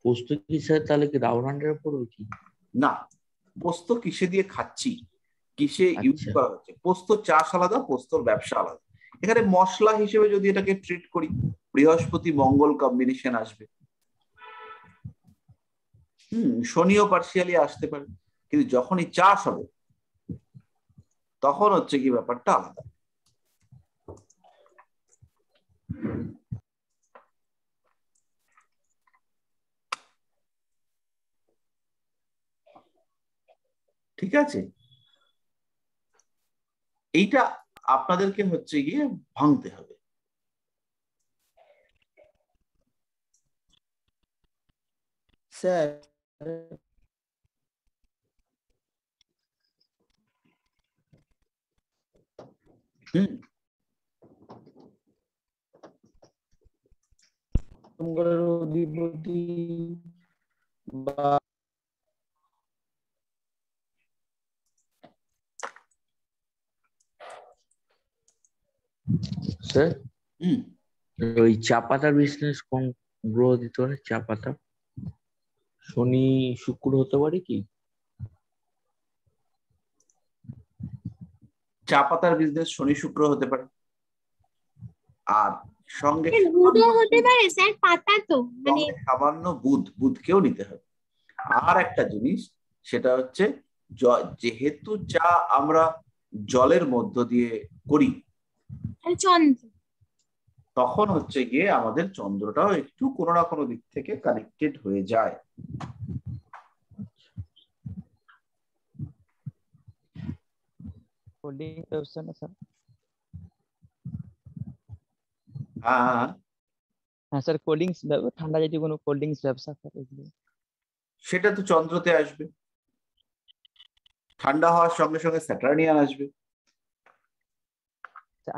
পোস্ত কি স্যার তাহলে কি রাউন্ড আন্ডারে পড়বে কি? না, পোস্ত কিসে দিয়ে খাচ্ছি, কিসে ইউজ করা হচ্ছে, পোস্ত চাষ আলাদা, পোস্তর ব্যবসা আলাদা। এখানে মশলা হিসেবে যদি এটাকে ট্রিট করি, বৃহস্পতি মঙ্গল কম্বিনেশন আসবে। শনিও পার্শিয়ালি আসতে পারে, কিন্তু যখনই চাষ হবে তখন হচ্ছে কি ব্যাপারটা আলাদা। ঠিক আছে, এইটা আপনাদেরকে হচ্ছে গিয়ে ভাঙতে হবে। স্যার মঙ্গলের অধিপতি বা স্যার হুম ওই চা পাতার বিজনেস কোন গ্রহ দিতে পারে? চা পাতা শনি শুক্র হতে পারে কি? চা পাতার বিজনেস শনি শুক্র হতে পারে, আর সঙ্গে বুধও হতে পারে স্যার, পাতা তো মানে সঙ্গে সামান্য বুধকেও নিতে হবে। আর একটা জিনিস, সেটা হচ্ছে যেহেতু চা আমরা জলের মধ্য দিয়ে করি, চন্দ্র। তখন হচ্ছে গিয়ে আমাদের চন্দ্রটাও একটু কোনো না কোনো দিক থেকে কানেক্টেড হয়ে যায়। কোল্ডিং ব্যবসা না স্যার? হ্যাঁ হ্যাঁ স্যার, কোল্ড ঠান্ডা জাতীয় কোনো কোল্ড ড্রিঙ্কস ব্যবসা স্যার এগুলো? সেটা তো চন্দ্রতে আসবে, ঠান্ডা হওয়ার সঙ্গে সঙ্গে স্যাটার্নিয়ান আসবে।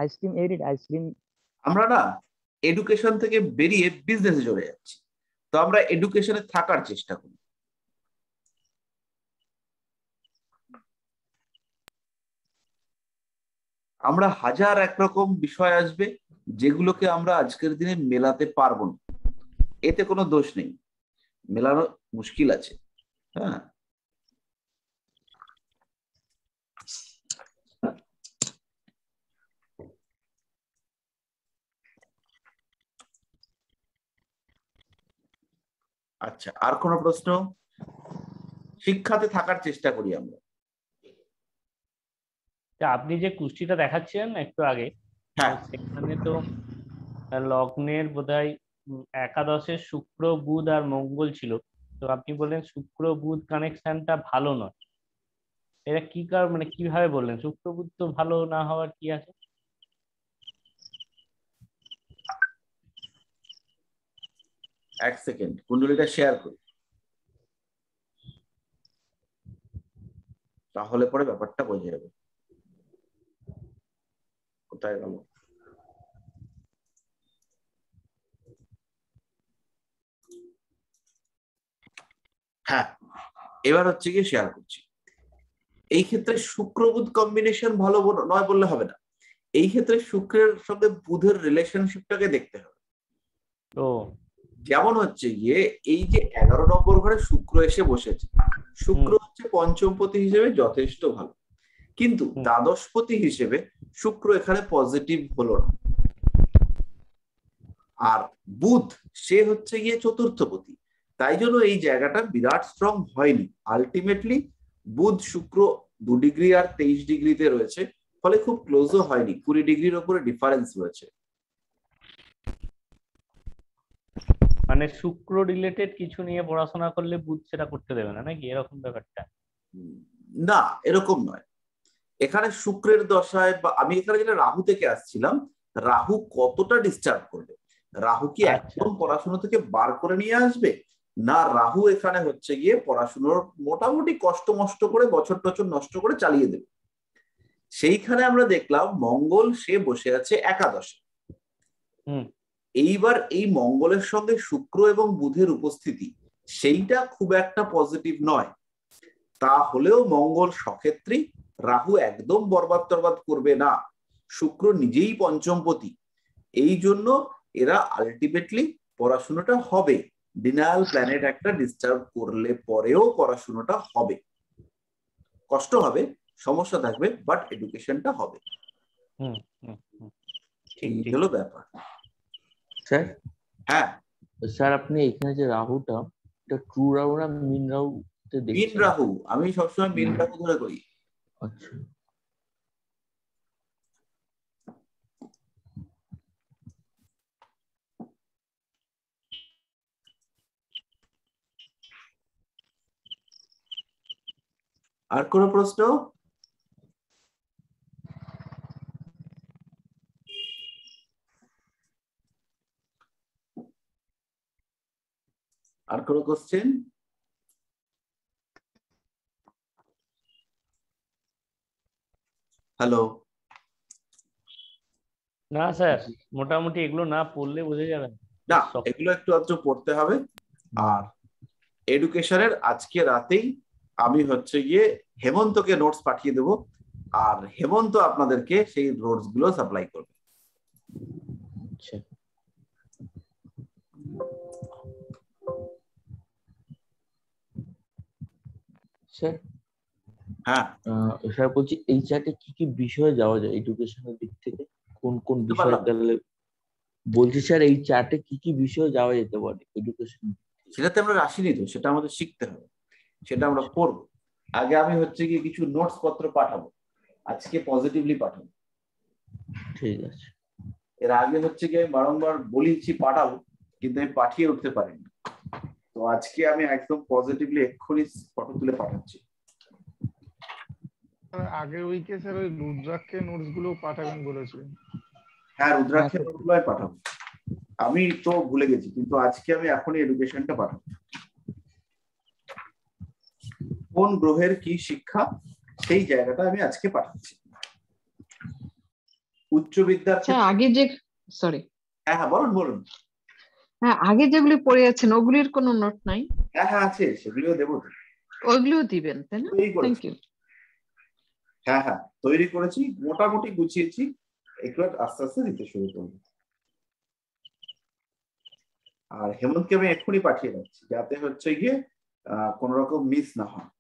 আইসক্রিম আইসক্রিম আমরা না এডুকেশন থেকে বেরিয়ে বিজনেসে চলে যাচ্ছি, তো আমরা এডুকেশনে থাকার চেষ্টা করি। আমরা হাজার একরকম বিষয় আসবে যেগুলোকে আমরা আজকের দিনে মেলাতে পারবো না, এতে কোনো দোষ নেই, মেলানো মুশকিল আছে। হ্যাঁ আচ্ছা, আর কোনো প্রশ্ন? শিক্ষাতে থাকার চেষ্টা করি আমরা। আপনি যে কুষ্টিটা দেখাচ্ছেন একটু আগে, হ্যাঁ সেখানে তো লগ্নের বোধহয় একাদশের শুক্র বুধ আর মঙ্গল ছিল, তো আপনি বললেন শুক্র বুধ কানেকশনটা ভালো নয়, এটা কি কারণ, মানে কিভাবে বললেন? শুক্র বুধ তো ভালো না হওয়ার কি আছে? এক সেকেন্ড, কুণ্ডলীটা শেয়ার করি, তাহলে পরে ব্যাপারটা বোঝা যাবে। কোথায় গেল? হ্যাঁ এবার হচ্ছে গিয়ে শেয়ার করছি। এই ক্ষেত্রে শুক্র বুধ কম্বিনেশন ভালো নয় বললে হবে না, এই ক্ষেত্রে শুক্রের সঙ্গে বুধের রিলেশনশিপটাকে দেখতে হবে। ও যেমন হচ্ছে গিয়ে এই যে 11 নম্বর ঘরে শুক্র এসে বসেছে, শুক্র হচ্ছে পঞ্চমপতি হিসেবে যথেষ্ট ভালো, কিন্তু দ্বাদশপতি হিসেবে শুক্র এখানে পজিটিভ হলো না। আর বুধ সে হচ্ছে গিয়ে চতুর্থপতি, তাই জন্য এই জায়গাটা বিরাট স্ট্রং হয়নি। আলটিমেটলি বুধ শুক্র 2 ডিগ্রি আর 23 ডিগ্রিতে রয়েছে, ফলে খুব ক্লোজও হয়নি, 20 ডিগ্রির উপরে ডিফারেন্স রয়েছে। মানে শুক্র রিলেটেড কিছু নিয়ে পড়াশোনা করলে বুধ সেটা করতে দেবে না নাকি, এরকম ব্যাপারটা? না এরকম নয়, এখানে শুক্রের দশায় বা আমি এখানে যেটা রাহু থেকে আসছিলাম, রাহু কতটা ডিস্টার্ব করবে, রাহু কি একদম পড়াশোনা থেকে বার করে নিয়ে আসবে না, রাহু এখানে হচ্ছে গিয়ে পড়াশোনার মোটামুটি কষ্ট মষ্ট করে বছর টছর নষ্ট করে চালিয়ে দেবে। সেইখানে আমরা দেখলাম মঙ্গল সে বসে আছে একাদশে। এইবার এই মঙ্গলের সঙ্গে শুক্র এবং বুধের উপস্থিতি সেইটা খুব একটা পজিটিভ নয়, তাহলেও মঙ্গল সক্ষেত্রী, রাহু একদম বরবাদ তরবাদ করবে না, শুক্র নিজেই পঞ্চমপতি, এই জন্য এরা আলটিমেটলি পড়াশোনাটা হবে। ডিনায়াল প্ল্যানেট একটা ডিস্টার্ব করলে পরেও পড়াশোনাটা হবে, কষ্ট হবে, সমস্যা থাকবে, বাট এডুকেশনটা হবে। এই হলো ব্যাপার। স্যার হ্যাঁ স্যার, আপনি এখানে যে রাহুটা, এটা ট্রু রাহু না মিন রাহু? মিন রাহু, আমি সবসময় মিন রাহু ধরে করি। আচ্ছা আর কোনো প্রশ্ন? আর কোনো কোশ্চেন? হ্যালো? না স্যার, মোটামুটি এগুলো না পড়লে বোঝা যাবে না, এগুলো একটু আধটু পড়তে হবে। আর এডুকেশনের আজকে রাতেই আমি হচ্ছে গিয়ে হেমন্তকে নোটস পাঠিয়ে দেব, আর হেমন্ত আপনাদেরকে সেই নোটস গুলো সাপ্লাই করবে। স্যার হ্যাঁ স্যার বলছি এই চার্টে কি কি বিষয়ে যাওয়া যায় এডুকেশনের দিক থেকে, কোন কোন বিষয়ে গেলে? বলছি স্যার এই চার্টে কি কি বিষয়ে যাওয়া যেতে পারে এডুকেশন? সেটাতে আমরা আসিনি তো, সেটা আমাদের শিখতে হবে, সেটা আমরা করব। আগে আমি হচ্ছে কি কিছু নোটস পত্র পাঠাবো, আজকে পজিটিভলি পাঠাবো। ঠিক আছে। এর আগে হচ্ছে কি আমি বারংবার বলেছি পাঠাবো, কিন্তু আমি পাঠিয়ে উঠতে পারিনি। তো আজকে আমি একদম পজিটিভলি এক্ষুনি ফটো তুলে পাঠাচ্ছি। আগের উইকে স্যার ওই রুদ্রাক্ষের নোটস গুলো পাঠাবেন বলেছিলেন। হ্যাঁ রুদ্রাক্ষের নোটগুলো আমি পাঠাবো, আমি তো ভুলে গেছি, কিন্তু আজকে আমি এখনই এডুকেশনটা পাঠাবো। কোন গ্রহের কি শিক্ষা, সেই জায়গাটা আমি আজকে পাঠাচ্ছি। উচ্চ বিদ্যার্থী আগে যে সরি হ্যাঁ হ্যাঁ বলুন বলুন। হ্যাঁ আগে যেগুলি পড়ে আছেন ওগুলির কোনো নোট নাই? হ্যাঁ হ্যাঁ আছে, সেগুলিও দেবো। ওইগুলিও দিবেন তাই না? Thank you. হ্যাঁ হ্যাঁ তৈরি করেছি, মোটামুটি গুছিয়েছি, একটু আস্তে আস্তে দিতে শুরু করবো। আর হেমন্তকে আমি এক্ষুনি পাঠিয়ে যাচ্ছি, যাতে হচ্ছে গিয়ে কোন রকম মিস না হয়।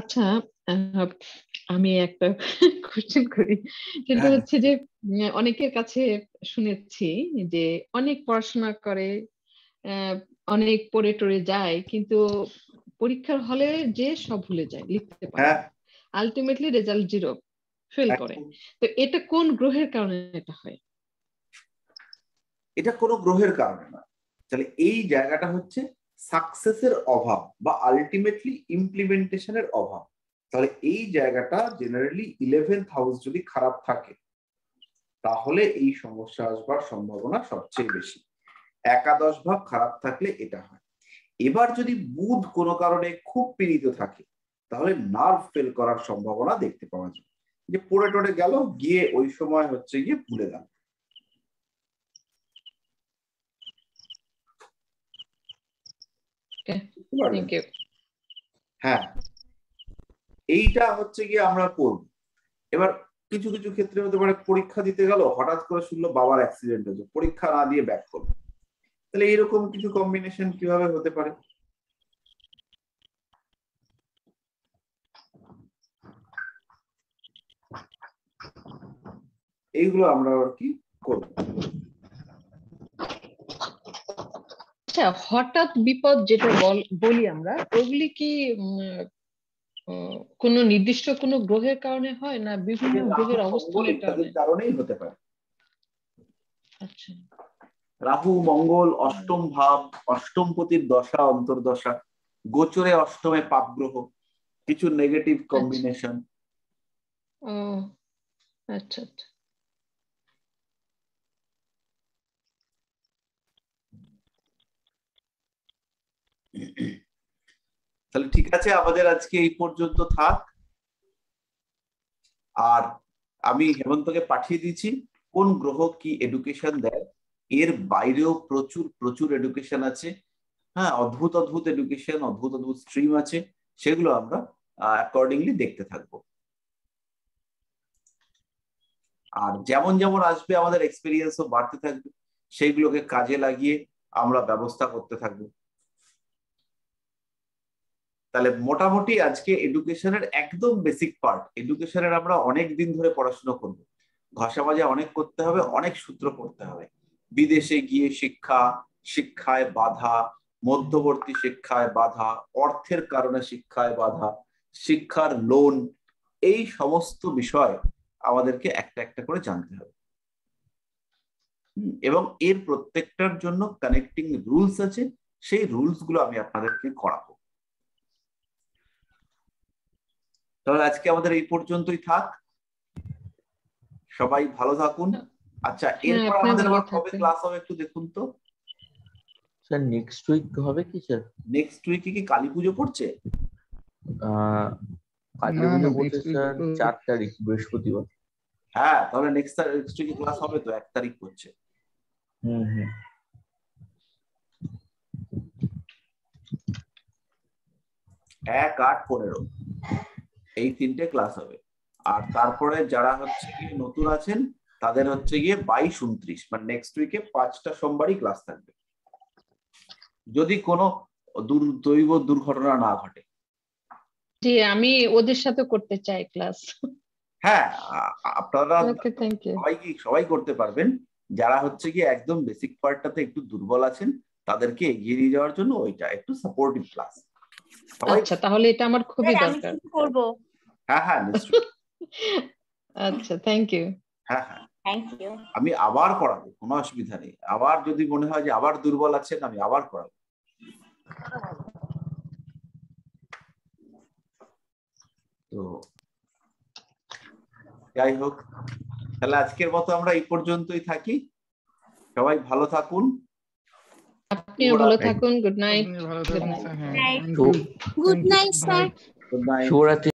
আচ্ছা আমি একটা কোশ্চেন করি, সেটা হচ্ছে যে অনেকের কাছে শুনেছি যে অনেক পড়াশোনা করে, অনেক পড়ে টরে যায়, কিন্তু পরীক্ষার হলে যে সব ভুলে যায়, লিখতে পারে, আলটিমেটলি রেজাল্ট 0 ফেল করে। তো এটা কোন গ্রহের কারণে এটা হয়? এটা কোনো গ্রহের কারণে না। তাহলে এই জায়গাটা হচ্ছে সাকসেসের অভাব বা আলটিমেটলি ইমপ্লিমেন্টেশনের অভাব। তাহলে এই জায়গাটা জেনারেলি 11th হাউস যদি খারাপ থাকে তাহলে এই সমস্যা আসবার সম্ভাবনা সবচেয়ে বেশি। একাদশ ভাব খারাপ থাকলে এটা হয়। এবার যদি বুধ কোনো কারণে খুব পীড়িত থাকে তাহলে নার্ভ ফেল করার সম্ভাবনা দেখতে পাওয়া যায়, যে পড়ে টড়ে গেল, গিয়ে ওই সময় হচ্ছে গিয়ে ভুলে গেল। হ্যাঁ এইটা হচ্ছে গিয়ে আমরা করব। এবার কিছু কিছু ক্ষেত্রে হতে পারে পরীক্ষা দিতে গেল, হঠাৎ করে শুনলো বাবার অ্যাক্সিডেন্ট হয়েছে, পরীক্ষা না দিয়ে ব্যাক করলো। তাহলে এরকম কিছু কম্বিনেশন কিভাবে হতে পারে? এইগুলো আমরা আর কি করব। আচ্ছা হঠাৎ বিপদ যেটা বলি আমরা, ওগুলি কি কোনো নির্দিষ্ট কোনো গ্রহের কারণে হয় না বিভিন্ন গ্রহের অবস্থানের কারণে? কারণেই হতে পারে। আচ্ছা রাহু মঙ্গল অষ্টম ভাব, অষ্টমপতির দশা অন্তর্দশা, গোচরে অষ্টমে পাপ গ্রহ, কিছু নেগেটিভ কম্বিনেশন। ও আচ্ছা আচ্ছা। তাহলে ঠিক আছে, আমাদের আজকে এই পর্যন্ত থাক। আর আমি হেমন্তকে পাঠিয়ে দিয়েছি কোন গ্রহ কি এডুকেশন দেয়। এর বাইরেও প্রচুর প্রচুর এডুকেশন আছে। হ্যাঁ অদ্ভুত অদ্ভুত এডুকেশন, অদ্ভুত অদ্ভুত স্ট্রিম আছে, সেগুলো আমরা অ্যাকর্ডিংলি দেখতে থাকবো। আর যেমন যেমন আসবে আমাদের এক্সপিরিয়েন্সও বাড়তে থাকবে, সেইগুলোকে কাজে লাগিয়ে আমরা ব্যবস্থা করতে থাকবো। তাহলে মোটামুটি আজকে এডুকেশনের একদম বেসিক পার্ট, এডুকেশনের আমরা অনেক দিন ধরে পড়াশোনা করব, ঘষা মাজা অনেক করতে হবে, অনেক সূত্র পড়তে হবে। বিদেশে গিয়ে শিক্ষা, শিক্ষায় বাধা, মধ্যবর্তী শিক্ষায় বাধা, অর্থের কারণে শিক্ষায় বাধা, শিক্ষার লোন, এই সমস্ত বিষয় আমাদেরকে একটা একটা করে জানতে হবে। এবং এর প্রত্যেকটার জন্য কানেক্টিং রুলস আছে, সেই রুলস গুলো আমি আপনাদেরকে করাবো। তাহলে আজকে আমাদের এই পর্যন্তই থাক, সবাই ভালো থাকুন। আচ্ছা এরপর আমাদের আবার কবে ক্লাস হবে একটু দেখুন তো স্যার। নেক্সট উইক হবে কি স্যার? নেক্সট উইকে কি কালী পুজো পড়ছে? কালী পুজো পড়ছে স্যার 4 তারিখ বৃহস্পতিবার। হ্যাঁ তাহলে নেক্সট উইকে ক্লাস হবে তো, 1 তারিখ পড়ছে। হুম 1, 8, 15 এই 3টে ক্লাস হবে। আর তারপরে যারা হচ্ছে গিয়ে নতুন আছেন তাদের হচ্ছে গিয়ে 22-29 মানে নেক্সট উইকে 5টা সোমবারই ক্লাস থাকবে, যদি কোনো দৈব দুর্ঘটনা না ঘটে। জি, আমি ওদের সাথে করতে চাই ক্লাস। হ্যাঁ, আপনারা ওকে, থ্যাংক ইউ। সবাই করতে পারবেন। যারা হচ্ছে গিয়ে একদম বেসিক পার্টটাতে একটু দুর্বল আছেন তাদেরকে এগিয়ে নিয়ে যাওয়ার জন্য ওইটা একটু সাপোর্টিভ ক্লাস। আচ্ছা, তাহলে এটা আমার খুবই দরকার। করব। হ্যাঁ নিশ্চয়ই। আচ্ছা, থ্যাংক ইউ। হ্যাঁ থ্যাংক ইউ। আমি আবার করাবো, কোনো অসুবিধা নেই। আবার যদি মনে হয় যে আবার দুর্বল আছেন আমি আবার করাবো। তো যাই হোক, তাহলে আজকের মতো আমরা এই পর্যন্তই থাকি। সবাই ভালো থাকুন। আপনিও ভালো থাকুন। Good night. ভালো থাকুন স্যার। হ্যাঁ, good night sir. Good night. শুভরাত্রি।